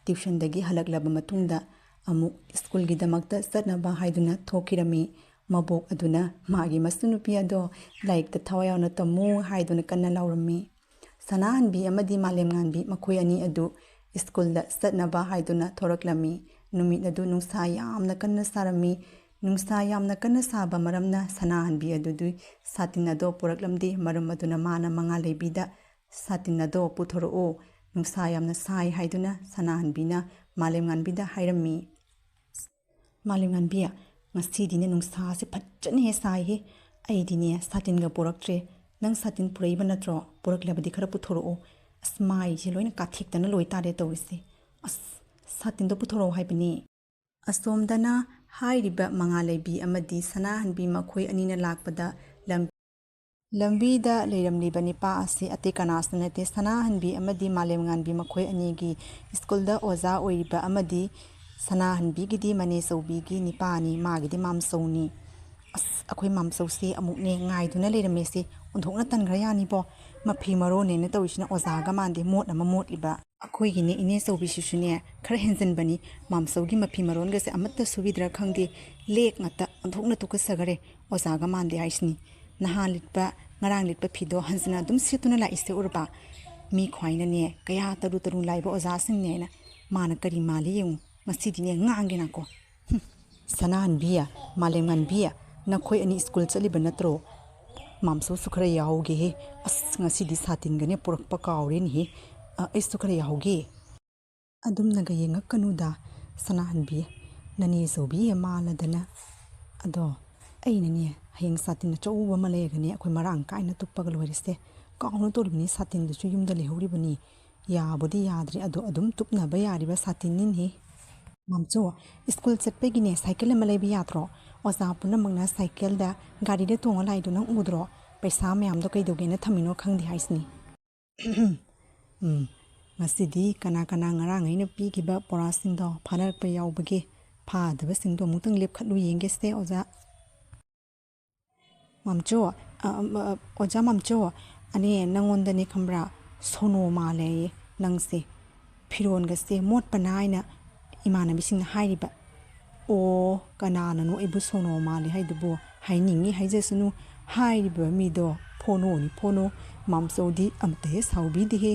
ꯇ꯭ꯌꯨꯁꯟꯗꯒꯤ ꯍꯜꯂꯛꯂꯕ ꯃꯇꯨꯡꯗ ꯑꯃꯨꯛ ꯁ꯭ꯀꯨꯜꯒꯤꯗꯃꯛꯇ ꯆꯠꯅꯕ ꯍꯥꯏꯗꯨꯅ ꯊꯣꯛꯈꯤꯔꯝꯃꯤ꯫ ꯃꯕꯣꯛ ꯑꯗꯨꯅ ꯃꯥꯒꯤ ꯃꯁꯨꯅꯨꯄꯤ ꯑꯗꯣ ꯂꯥꯏꯔꯤꯛꯇ ꯊꯋꯥꯏ ꯌꯥꯎꯅ ꯇꯝꯃꯨ ꯍꯥꯏꯗꯨꯅ ꯀꯟꯅ ꯂꯥꯎꯔꯝꯃꯤ꯫ ꯁꯅꯥꯍꯟꯕꯤ ꯑꯃꯗꯤ ꯃꯥꯂꯦꯝꯉꯥꯟꯕꯤ ꯃꯈꯣꯏ ꯑꯅꯤ ꯑꯗꯨ ꯁ꯭ꯀꯨꯜꯗ ꯆꯠꯅꯕ ꯍꯥꯏꯗꯨꯅ ꯊꯣꯔꯛꯂꯝꯃꯤ꯫ ꯅꯨꯃꯤꯠ ꯑꯗꯨ ꯅꯨꯡꯁꯥ ꯌꯥꯝꯅ ꯀꯟꯅ ꯁꯥꯔꯝꯃꯤ꯫ ꯅꯨꯡꯁꯥ ꯌꯥꯝꯅ ꯀꯟꯅ ꯁꯥꯕ ꯃꯔꯝꯅ ꯁꯅꯥꯍꯟꯕꯤ ꯑꯗꯨꯗꯤ ꯁꯥꯇꯤꯟ ꯑꯗꯣ ꯄꯨꯔꯛꯂꯝꯗꯦ꯫ ꯃꯔꯝ ꯑꯗꯨꯅ ꯃꯥꯅ ꯃꯉꯥꯜꯂꯩꯕꯤꯗ ꯁꯥꯇꯤꯟ ꯑꯗꯣ ꯄꯨꯊꯣꯔꯛꯑꯣ, ꯅꯨꯡꯁꯥ ꯌꯥꯝꯅ ꯁꯥꯏ ꯍꯥꯏꯗꯨꯅ ꯁꯅꯥꯍꯟꯕꯤꯅ ꯃꯥꯂꯦꯝꯉꯥꯟꯕꯤꯗ ꯍꯥꯏꯔꯝꯃꯤ꯫ ꯃꯥꯂꯦꯝꯉꯥꯟꯕꯤ, ꯉꯁꯤꯗꯤꯅꯦ ꯅꯨꯡꯁꯥꯁꯦ ꯐꯖꯅ ꯍꯦꯛ ꯁꯥꯏꯍꯦ, ꯑꯩꯗꯤꯅꯦ ꯁꯥꯇꯤꯟꯒ ꯄꯨꯔꯛꯇ꯭ꯔꯦ, ꯅꯪ ꯁꯥꯇꯤꯟ ꯄꯨꯔꯛꯏꯕ ꯅꯠꯇ꯭ꯔꯣ? ꯄꯨꯔꯛꯂꯕꯗꯤ ꯈꯔ ꯄꯨꯊꯣꯔꯛꯑꯣ, ꯑꯁ ꯃꯥꯏꯁꯦ ꯂꯣꯏꯅ ꯀꯥꯊꯦꯛꯇꯅ ꯂꯣꯏ ꯇꯥꯔꯦ ꯇꯧꯔꯤꯁꯦ, ꯑꯁ ꯁꯥꯇꯤꯟꯗꯣ ꯄꯨꯊꯣꯔꯛꯑꯣ ꯍꯥꯏꯕꯅꯤ꯫ ꯑꯁꯣꯝꯗꯅ ꯍꯥꯏꯔꯤꯕ ꯃꯉꯥꯜꯂꯩꯕꯤ ꯑꯃꯗꯤ ꯁꯅꯥꯍꯟꯕꯤ ꯃꯈꯣꯏ ꯑꯅꯤꯅ ꯂꯥꯛꯄꯗ ꯂꯝꯕꯤꯗ ꯂꯩꯔꯝꯂꯤꯕ ꯅꯤꯄꯥ ꯑꯁꯤ ꯑꯇꯩ ꯀꯅꯥꯁꯨ ꯅꯠꯇꯦ, ꯁꯅꯥꯍꯟꯕꯤ ꯑꯃꯗꯤ ꯃꯥꯂꯦꯝꯉꯥꯟꯕꯤ ꯃꯈꯣꯏ ꯑꯅꯤꯒꯤ ꯁ꯭ꯀꯨꯜꯗ ꯑꯣꯖꯥ ꯑꯣꯏꯔꯤꯕ ꯑꯃꯗꯤ ꯁꯅꯥꯍꯟꯕꯤꯒꯤꯗꯤ ꯃꯅꯦꯆꯧꯕꯤꯒꯤ ꯅꯤꯄꯥꯅꯤ, ꯃꯥꯒꯤꯗꯤ ꯃꯥꯝꯆꯧꯅꯤ꯫ ꯑꯁ ꯑꯩꯈꯣꯏ ꯃꯥꯝꯆꯧꯁꯤ ꯑꯃꯨꯛꯅꯦ ꯉꯥꯏꯗꯨꯅ ꯂꯩꯔꯝꯃꯦꯁꯦ, ꯑꯣꯟꯊꯣꯛꯅ ꯇꯟꯈ꯭ꯔ ꯌꯥꯅꯤꯕꯣ, ꯃꯐꯤ ꯃꯔꯣꯟꯅꯦꯅ ꯇꯧꯔꯤꯁꯤꯅ ꯑꯣꯖꯥꯒ ꯃꯥꯟꯗꯦ, ꯃꯣꯠ ꯑꯃ ꯃꯣꯠꯂꯤꯕ꯫ ꯑꯩꯈꯣꯏꯒꯤꯅꯦ ꯏꯅꯦꯆꯧꯕꯤꯁꯤꯁꯨꯅꯦ ꯈꯔ ꯍꯦꯟꯖꯟꯕꯅꯤ, ꯃꯥꯝꯆꯧꯒꯤ ꯃꯐꯤ ꯃꯔꯣꯟꯒꯁꯦ ꯑꯃꯠꯇ ꯁꯨꯕꯤꯗ꯭ꯔꯥ ꯈꯪꯗꯦ, ꯂꯦꯛ ꯉꯥꯛꯇ, ꯑꯣꯟꯊꯣꯛꯅ ꯇꯨꯀꯠꯆꯈꯔꯦ, ꯑꯣꯖꯥꯒ ꯃꯥꯟꯗꯦ ꯍꯥꯏꯁꯤꯅꯤ꯫ ꯅꯍꯥꯟ ꯂꯤꯠꯄ ꯉꯔꯥꯡ ꯂꯤꯠꯄ ꯐꯤꯗꯣ ꯍꯟꯖꯤꯟꯅ ꯑꯗꯨꯝ ꯁꯦꯠꯇꯨꯅ ꯂꯥꯛꯏꯁꯦ ꯎꯔꯕ? ꯃꯤ ꯈ꯭ꯋꯥꯏꯅꯅꯦ ꯀꯌꯥ ꯇꯔꯨ ꯇꯔꯨ ꯂꯥꯛꯏꯕ ꯑꯣꯖꯥꯁꯤꯡꯅꯦꯅ, ꯃꯥꯅ ꯀꯔꯤ ꯃꯥꯜꯂꯤ ꯌꯦꯡꯉꯨ, ꯉꯁꯤꯗꯤꯅꯦ ꯉꯥꯡꯒꯦꯅꯀꯣ꯫ ꯁꯅꯥꯍꯟꯕꯤ, ꯃꯥꯂꯦꯝꯉꯥꯟꯕꯤ, ꯅꯈꯣꯏ ꯑꯅꯤ ꯁ꯭ꯀꯨꯜ ꯆꯠꯂꯤꯕ ꯅꯠꯇ꯭ꯔꯣ? ꯃꯥꯝꯆꯧꯁꯨ ꯈꯔ ꯌꯥꯎꯍꯧꯒꯦꯍꯦ, ꯑꯁ ꯉꯁꯤꯗꯤ ꯁꯥꯇꯤꯟꯒꯅꯦ ꯄꯨꯔꯛꯄ ꯀꯥꯎꯔꯦꯅꯦꯍꯦ, ꯑꯩꯁꯨ ꯈꯔ ꯌꯥꯎꯍꯧꯒꯦ꯫ ꯑꯗꯨꯝꯅꯒ ꯌꯦꯡꯉꯛꯀꯅꯨꯗ ꯁꯅꯥꯍꯟꯕꯤ, ꯅꯅꯦꯆꯧꯕꯤ ꯃꯥꯜꯂꯗꯅ꯫ ꯑꯗꯣ ꯑꯩꯅꯅꯦ ꯍꯌꯦꯡ ꯁꯥꯇꯤꯟ ꯑꯆꯧꯕ ꯑꯃ ꯂꯩꯔꯒꯅꯦ ꯑꯩꯈꯣꯏ ꯃꯔꯥꯡ ꯀꯥꯏꯅ ꯇꯨꯞꯄꯒ ꯂꯣꯏꯔꯁꯦ, ꯀꯥꯎꯅ ꯇꯧꯔꯤꯕꯅꯤ, ꯁꯥꯇꯤꯟꯗꯨꯁꯨ ꯌꯨꯝꯗ ꯂꯩꯍꯧꯔꯤꯕꯅꯤ, ꯌꯥꯕꯨꯗꯤ ꯌꯥꯗ꯭ꯔꯤ ꯑꯗꯣ ꯑꯗꯨꯝ ꯇꯨꯞꯅꯕ ꯌꯥꯔꯤꯕ ꯁꯥꯇꯤꯟꯅꯤꯅꯦ꯫ ꯃꯥꯝꯆꯧ, ꯁ꯭ꯀꯨꯜ ꯆꯠꯄꯒꯤꯅꯦ ꯁꯥꯏꯀꯜ ꯑꯃ ꯂꯩꯕ ꯌꯥꯗ꯭ꯔꯣ? ꯑꯣꯖꯥ ꯄꯨꯝꯅꯃꯛꯅ ꯁꯥꯏꯀꯜꯗ ꯒꯥꯔꯤꯗ ꯇꯣꯡꯉ ꯂꯥꯛꯏꯗꯣ ꯅꯪ ꯎꯗ꯭ꯔꯣ? ꯄꯩꯁꯥ ꯃꯌꯥꯝꯗꯣ ꯀꯩꯗꯧꯒꯦꯅ ꯊꯝꯃꯤꯅꯣ ꯈꯪꯗꯦ ꯍꯥꯏꯁꯤꯅꯤ꯫ ꯉꯁꯤꯗꯤ ꯀꯅꯥ ꯀꯅꯥ ꯉꯔꯥꯡ ꯑꯩꯅ ꯄꯤꯈꯤꯕ ꯄꯣꯔꯥꯁꯤꯡꯗꯣ ꯐꯥꯅꯔꯛꯄ ꯌꯥꯎꯕꯒꯦ? ꯐꯥꯗꯕꯁꯤꯡꯗꯣ ꯑꯃꯨꯛꯇꯪ ꯂꯦꯞꯈꯠꯂꯨ ꯌꯦꯡꯒꯦꯁꯦ ꯑꯣꯖꯥ꯫ ꯃꯥꯝꯆꯧ, ꯑꯣꯖꯥ ꯃꯥꯝꯆꯧ, ꯑꯅꯦ ꯅꯪꯉꯣꯟꯗꯅꯦ ꯈꯪꯕ꯭ꯔꯥ, ꯁꯣꯅꯣ ꯃꯥꯜꯂꯦꯌꯦ ꯅꯪꯁꯦ, ꯐꯤꯔꯣꯟꯒꯁꯦ ꯃꯣꯠꯄ ꯅꯥꯏꯅ ꯏꯃꯥꯟꯅꯕꯤꯁꯤꯡꯅ ꯍꯥꯏꯔꯤꯕ꯫ ꯑꯣ, ꯀꯅꯥꯅꯅꯣ ꯑꯩꯕꯨ ꯁꯣꯅꯣ ꯃꯥꯜꯂꯦ ꯍꯥꯏꯗꯨꯕꯨ? ꯍꯥꯏꯅꯤꯡꯉꯤ ꯍꯥꯏꯖꯁꯅꯨ, ꯍꯥꯏꯔꯤꯕ ꯃꯤꯗꯣ ꯐꯣꯅꯣꯅꯤ ꯐꯣꯅꯣ, ꯃꯥꯝꯆꯧꯗꯤ ꯑꯝꯇ ꯍꯦꯛ ꯁꯥꯎꯕꯤꯗꯦꯍꯦ꯫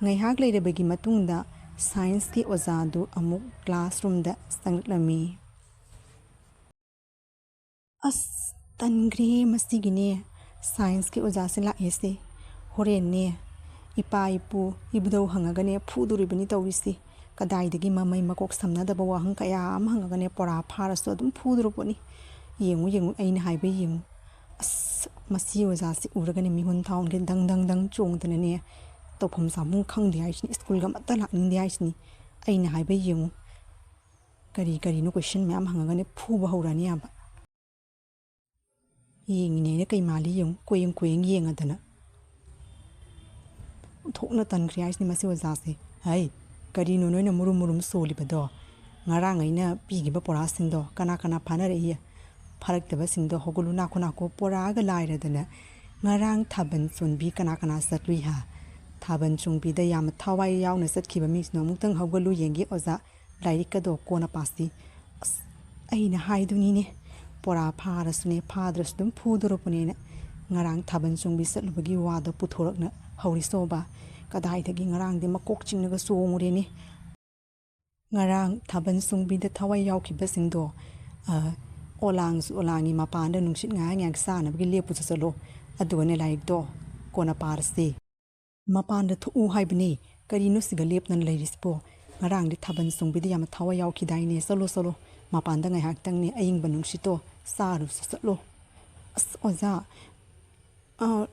ꯉꯥꯏꯍꯥꯛ ꯂꯩꯔꯕꯒꯤ ꯃꯇꯨꯡꯗ ꯁꯥꯏꯟꯁꯀꯤ ꯑꯣꯖꯥꯗꯨ ꯑꯃꯨꯛ ꯀ꯭ꯂꯥꯁꯔꯨꯝꯗ ꯆꯪꯂꯛꯂꯝꯃꯤ꯫ ꯑꯁ ꯇꯟꯈ꯭ꯔꯦꯍꯦ ꯃꯁꯤꯒꯤꯅꯦ, ꯁꯥꯏꯟꯁꯀꯤ ꯑꯣꯖꯥꯁꯦ ꯂꯥꯛꯑꯦꯁꯦ, ꯍꯣꯔꯦꯟꯅꯦ ꯏꯄꯥ ꯏꯄꯨ ꯏꯕꯨꯙꯧ ꯍꯪꯉꯒꯅꯦ ꯐꯨꯗꯣꯔꯤꯕꯅꯤ ꯇꯧꯔꯤꯁꯤ, ꯀꯗꯥꯏꯗꯒꯤ ꯃꯃꯩ ꯃꯀꯣꯛ ꯁꯝꯅꯗꯕ ꯋꯥꯍꯪ ꯀꯌా ꯑꯃ ꯍꯪꯉꯒꯅꯦ ꯄꯣꯔꯥ ꯐꯥꯔꯁꯨ ꯑꯗꯨꯝ ꯐꯨꯗꯣꯔꯄꯣꯠꯅꯤ꯫ ꯌꯦꯡꯉꯨ ꯌꯦꯡꯉꯨ ꯑꯩꯅ ꯍꯥꯏꯕ ꯌꯦꯡꯉꯨ, ꯑꯁꯃꯁꯤ ꯑꯣꯖꯥꯁꯤ ꯎꯔꯒꯅꯦ ꯃꯤꯍꯨꯟ ꯊꯥꯎꯟꯒꯤ ꯗꯪ ꯗꯪ ꯗꯪ ꯆꯣꯡꯗꯅꯅꯦ ꯇꯧꯐꯝ ꯆꯥꯐꯝ ꯈꯪꯗꯦ ꯍꯥꯏꯁꯤꯅꯤ, ꯁ꯭ꯀꯨꯜꯒ ꯑꯃꯠꯇ ꯂꯥꯛꯅꯤꯡꯗꯦ ꯍꯥꯏꯁꯤꯅꯤ꯫ ꯑꯩꯅ ꯍꯥꯏꯕ ꯌꯦꯡꯉꯨ, ꯀꯔꯤ ꯀꯔꯤꯅꯣ ꯀꯣꯏꯁꯟ ꯃꯌꯥꯝ ꯍꯪꯉꯒꯅꯦ ꯐꯨꯕ ꯍꯧꯔꯅꯤ ꯌꯥꯝꯕ꯫ ꯌꯦꯡꯉꯤꯅꯦꯅ ꯀꯩ ꯃꯥꯜꯂꯤ ꯌꯦꯡꯉꯨ, ꯀꯣꯌꯦꯡ ꯀꯣꯌꯦꯡ ꯌꯦꯡꯉꯗꯅ꯫ ꯊꯣꯛꯅ ꯇꯟꯈ꯭ꯔꯦ ꯍꯥꯏꯁꯤꯅꯤ ꯃꯁꯤ ꯑꯣꯖꯥꯁꯦ꯫ ꯍꯩ, ꯀꯔꯤꯅꯣ ꯅꯣꯏꯅ ꯃꯨꯔꯨꯝ ꯃꯨꯔꯨꯝ ꯁꯣꯜꯂꯤꯕꯗꯣ? ꯉꯔꯥꯡ ꯑꯩꯅ ꯄꯤꯈꯤꯕ ꯄꯣꯔꯥꯁꯤꯡꯗꯣ ꯀꯅꯥ ꯀꯅꯥ ꯐꯥꯅꯔꯛꯏ? ꯐꯥꯔꯛꯇꯕꯁꯤꯡꯗꯣ ꯍꯧꯒꯠꯂꯨ ꯅꯥꯈꯣ ꯅꯥꯈꯣ, ꯄꯣꯔꯥꯒ ꯂꯥꯏꯔꯗꯅ ꯉꯔꯥꯡ ꯊꯥꯕꯜ ꯆꯣꯡꯕꯤ ꯀꯅꯥ ꯀꯅꯥ ꯆꯠꯂꯨꯏ ꯍꯥ? ꯊꯥꯕꯜ ꯆꯣꯡꯕꯤꯗ ꯌꯥꯝꯅ ꯊꯋꯥꯏ ꯌꯥꯎꯅ ꯆꯠꯈꯤꯕ ꯃꯤꯁꯤꯡꯗꯣ ꯑꯃꯨꯛꯇꯪ ꯍꯧꯒꯠꯂꯨ ꯌꯦꯡꯒꯦ ꯑꯣꯖꯥ, ꯂꯥꯏꯔꯤꯛꯀꯗꯣ ꯀꯣꯟꯅ ꯄꯥꯁꯤ꯫ ꯑꯁ ꯑꯩꯅ ꯍꯥꯏꯗꯨꯅꯤꯅꯦ, ꯄꯣꯔꯥ ꯐꯥꯔꯁꯨꯅꯦ ꯐꯥꯗ꯭ꯔꯁꯨ ꯑꯗꯨꯝ ꯐꯨꯗꯣꯔꯛꯄꯅꯦꯅ, ꯉꯔꯥꯡ ꯊꯥꯕꯜ ꯆꯣꯡꯕꯤ ꯆꯠꯂꯨꯕꯒꯤ ꯋꯥꯗꯣ ꯄꯨꯊꯣꯔꯛꯅ ꯍꯧꯔꯤꯁꯣꯕ, ꯀꯗꯥꯏꯗꯒꯤ ꯉꯔꯥꯡꯗꯤ ꯃꯀꯣꯛ ꯆꯤꯡꯅꯒ ꯆꯣꯡꯉꯨꯔꯦꯅꯦ꯫ ꯉꯔꯥꯡ ꯊꯥꯕꯜ ꯆꯣꯡꯕꯤꯗ ꯊꯋꯥꯏ ꯌꯥꯎꯈꯤꯕꯁꯤꯡꯗꯣ ꯑꯣꯂꯥꯡꯁꯨ ꯑꯣꯂꯥꯡꯒꯤ ꯃꯄꯥꯟꯗ ꯅꯨꯡꯁꯤꯠ ꯉꯥꯏꯍꯥꯛ ꯉꯥꯏꯍꯥꯛ ꯆꯥꯅꯕꯒꯤ ꯂꯦꯞꯄꯨꯁꯨ ꯆꯠꯂꯣ, ꯑꯗꯨꯒꯅꯦ ꯂꯥꯏꯔꯤꯛꯇꯣ ꯀꯣꯟꯅ ꯄꯥꯔꯁꯤ꯫ ꯃꯄꯥꯟꯗ ꯊꯣꯛꯎ ꯍꯥꯏꯕꯅꯤ, ꯀꯔꯤꯅꯣ ꯁꯤꯒ ꯂꯦꯞꯇꯅ ꯂꯩꯔꯤꯁꯤꯕꯣ? ꯉꯔꯥꯡꯗꯤ ꯊꯥꯕꯜ ꯆꯣꯡꯕꯤꯗ ꯌꯥꯝꯅ ꯊꯋꯥꯏ ꯌꯥꯎꯈꯤꯗꯥꯏꯅꯦ, ꯆꯠꯂꯣ ꯆꯠꯂꯣ, ꯃꯄꯥꯟꯗ ꯉꯥꯏꯍꯥꯛꯇꯪꯅꯦ ꯑꯏꯪꯕ ꯅꯨꯡꯁꯤꯠꯇꯣ ꯆꯥꯔꯨꯁꯨ ꯆꯠꯂꯣ꯫ ꯑꯁ ꯑꯣꯖꯥ,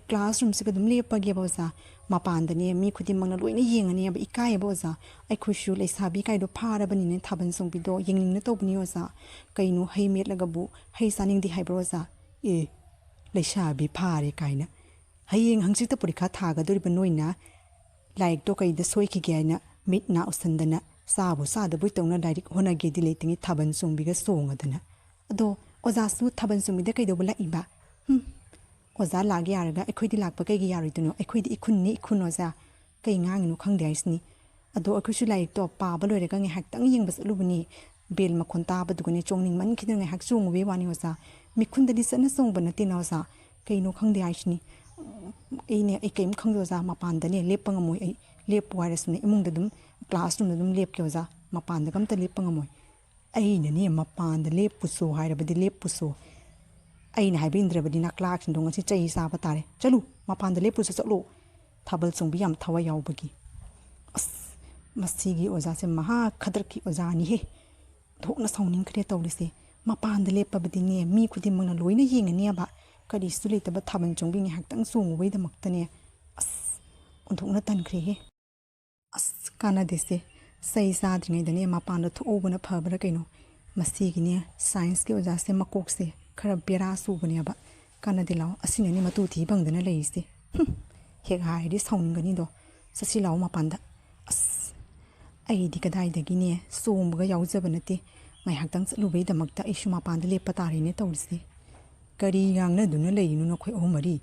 ꯀ꯭ꯂꯥꯁꯔꯨꯝꯁꯤꯒ ꯑꯗꯨꯝ ꯂꯦꯞꯄꯒꯦꯕ ꯑꯣꯖꯥ, ꯃꯄꯥꯟꯗꯅꯦ ꯃꯤ ꯈꯨꯗꯤꯡꯃꯛꯅ ꯂꯣꯏꯅ ꯌꯦꯡꯉꯅꯦꯕ, ꯏꯀꯥꯏꯌꯦꯕ ꯑꯣꯖꯥ, ꯑꯩꯈꯣꯏꯁꯨ ꯂꯩꯁꯥꯕꯤ ꯀꯥꯏꯗꯣ ꯐꯥꯔꯕꯅꯤꯅꯦ ꯊꯥꯕꯜ ꯆꯣꯡꯕꯤꯗꯣ ꯌꯦꯡꯅꯤꯡꯅ ꯇꯧꯕꯅꯤ ꯑꯣꯖꯥ, ꯀꯩꯅꯣ ꯍꯩ ꯃꯦꯠꯂꯒꯕꯨ ꯍꯩ ꯆꯥꯅꯤꯡꯗꯦ ꯍꯥꯏꯕ꯭ꯔꯣ ꯑꯣꯖꯥ? ꯑꯦ, ꯂꯩꯁꯥꯕꯤ ꯐꯥꯔꯦ ꯀꯥꯏꯅ, ꯍꯌꯦꯡ ꯍꯪꯆꯤꯠꯇ ꯄꯔꯤꯈꯥ ꯊꯥꯒꯗꯧꯔꯤꯕ ꯅꯣꯏꯅ ꯂꯥꯏꯔꯤꯛꯇꯣ ꯀꯩꯗ ꯁꯣꯏꯈꯤꯒꯦ ꯍꯥꯏꯅ ꯃꯤꯠ ꯅꯥ ꯎꯁꯟꯗꯅ ꯆꯥꯕꯨ ꯆꯥꯗꯕꯣꯏ ꯇꯧꯅ ꯂꯥꯏꯔꯤꯛ ꯍꯣꯠꯅꯒꯦꯗꯤ ꯂꯩꯇꯉꯩ ꯊꯥꯕꯜ ꯆꯣꯡꯕꯤꯒ ꯆꯣꯡꯉꯗꯅ꯫ ꯑꯗꯣ ꯑꯣꯖꯥꯁꯨ ꯊꯥꯕꯜ ꯆꯣꯡꯕꯤꯗ ꯀꯩꯗꯧꯕ ꯂꯥꯛꯏꯕ? ꯑꯣꯖꯥ ꯂꯥꯛ ꯌꯥꯔꯒ ꯑꯩꯈꯣꯏꯗꯤ ꯂꯥꯛꯄ ꯀꯩꯒꯤ ꯌꯥꯔꯣꯏꯗꯣꯏꯅꯣ? ꯑꯩꯈꯣꯏꯗꯤ ꯏꯈꯨꯟꯅꯤ ꯏꯈꯨꯟ ꯑꯣꯖꯥ, ꯀꯩ ꯉꯥꯡꯉꯤꯅꯣ ꯈꯪꯗꯦ ꯍꯥꯏꯁꯤꯅꯤ꯫ ꯑꯗꯣ ꯑꯩꯈꯣꯏꯁꯨ ꯂꯥꯏꯔꯤꯛꯇꯣ ꯄꯥꯕ ꯂꯣꯏꯔꯒ ꯉꯥꯏꯍꯥꯛꯇꯪ ꯌꯦꯡꯕ ꯆꯠꯂꯨꯕꯅꯤ, ꯕꯦꯜ ꯃꯈꯣꯟ ꯇꯥꯕꯗꯨꯒꯅꯦ ꯆꯣꯡꯅꯤꯡꯃꯟꯈꯤꯗꯅ ꯉꯥꯏꯍꯥꯛ ꯆꯣꯡꯉꯨꯕꯩ ꯋꯥꯅꯤ ꯑꯣꯖꯥ ꯃꯤꯈꯨꯟꯗꯗꯤ ꯆꯠꯅ ꯆꯣꯡꯕ ꯅꯠꯇꯦꯅ ꯑꯣꯖꯥ ꯀꯩꯅꯣ ꯈꯪꯗꯦ ꯍꯥꯏꯁꯤꯅꯤ ꯑꯩ ꯀꯩꯝ ꯈꯪꯗꯦ ꯑꯣꯖꯥ ꯃꯄꯥꯟꯗꯅꯦ ꯂꯦꯞꯄ ꯉꯝꯃꯣꯏ ꯑꯩ ꯂꯦꯞꯄꯨ ꯍꯥꯏꯔꯁꯨꯅꯦ ꯏꯃꯨꯡꯗ ꯑꯗꯨꯝ ꯀ꯭ꯂꯥꯁꯔꯨꯝꯗ ꯑꯗꯨꯝ ꯂꯦꯞꯀꯦ ꯑꯣꯖꯥ ꯃꯄꯥꯟꯗꯒ ꯑꯝꯇ ꯂꯦꯞꯄ ꯉꯝꯃꯣꯏ ꯑꯩꯅꯅꯦ ꯃꯄꯥꯟꯗ ꯂꯦꯞꯄꯨꯁꯣ ꯍꯥꯏꯔꯕꯗꯤ ꯂꯦꯞꯄꯨꯁꯣ ꯑꯩꯅ ꯍꯥꯏꯕ ꯏꯟꯗ꯭ꯔꯕꯗꯤ ꯅꯀ꯭ꯂꯥꯛꯁꯤꯡꯗꯣ ꯉꯁꯤ ꯆꯩ ꯆꯥꯕ ꯇꯥꯔꯦ ꯆꯠꯂꯨ ꯃꯄꯥꯟꯗ ꯂꯦꯞꯄꯨꯁꯨ ꯆꯠꯂꯨ ꯊꯥꯕꯜ ꯆꯣꯡꯕꯤ ꯌꯥꯝ ꯊꯋꯥꯏ ꯌꯥꯎꯕꯒꯤ ꯑꯁ ꯃꯁꯤꯒꯤ ꯑꯣꯖꯥꯁꯦ ꯃꯍꯥ ꯈꯗ꯭ꯔꯛꯀꯤ ꯑꯣꯖꯥꯅꯤꯍꯦ ꯊꯣꯛꯅ ꯁꯥꯎꯅꯤꯡꯈ꯭ꯔꯦ ꯇꯧꯔꯤꯁꯦ ꯃꯄꯥꯟꯗ ꯂꯦꯞꯄꯕꯗꯤꯅꯦ ꯃꯤ ꯈꯨꯗꯤꯡꯃꯛꯅ ꯂꯣꯏꯅ ꯌꯦꯡꯉꯅꯦꯕ ꯀꯔꯤꯁꯨ ꯂꯩꯇꯕ ꯊꯥꯕꯜ ꯆꯣꯡꯕꯤ ꯉꯥꯏꯍꯥꯛꯇꯪ ꯆꯣꯡꯉꯨꯕꯩꯗꯃꯛꯇꯅꯦ ꯑꯁ ꯑꯣꯟꯊꯣꯛꯅ ꯇꯟꯈ꯭ꯔꯦꯍꯦ ꯑꯁ ꯀꯥꯟꯅꯗꯦꯁꯦ ꯆꯩ ꯆꯥꯗ꯭ꯔꯤꯉꯩꯗꯅꯦ ꯃꯄꯥꯟꯗ ꯊꯣꯛꯍꯧꯕꯅ ꯐꯕ꯭ꯔꯥ ꯀꯩꯅꯣ ꯃꯁꯤꯒꯤꯅꯦ ꯁꯥꯏꯟꯁꯀꯤ ꯑꯣꯖꯥꯁꯦ ꯃꯀꯣꯛꯁꯦ ꯈꯔ ꯕꯦꯔꯥ ꯆꯨꯕꯅꯦꯕ ꯀꯥꯟꯅꯗꯦ ꯂꯥꯛꯑꯣ ꯑꯁꯤꯅꯅꯦ ꯃꯇꯨ ꯊꯤ ꯐꯪꯗꯅ ꯂꯩꯔꯤꯁꯦ ꯍꯦꯛ ꯍꯥꯏꯔꯗꯤ ꯁꯥꯎꯅꯤꯡꯒꯅꯤꯗꯣ ꯆꯠꯁꯤ ꯂꯥꯛꯑꯣ ꯃꯄꯥꯟꯗ ꯑꯁ ꯑꯩꯗꯤ ꯀꯗꯥꯏꯗꯒꯤꯅꯦ ꯆꯣꯡꯕꯒ ꯌꯥꯎꯖꯕ ꯅꯠꯇꯦ ꯉꯥꯏꯍꯥꯛꯇꯪ ꯆꯠꯂꯨꯕꯩꯗꯃꯛꯇ ꯑꯩꯁꯨ ꯃꯄꯥꯟꯗ ꯂꯦꯞꯄ ꯇꯥꯔꯦꯅꯦ ꯇꯧꯔꯤꯁꯦ ꯀꯔꯤ ꯉꯥꯡꯅꯗꯨꯅ ꯂꯩꯔꯤꯅꯣ ꯅꯈꯣꯏ ꯑꯍꯨꯝ ꯃꯔꯤ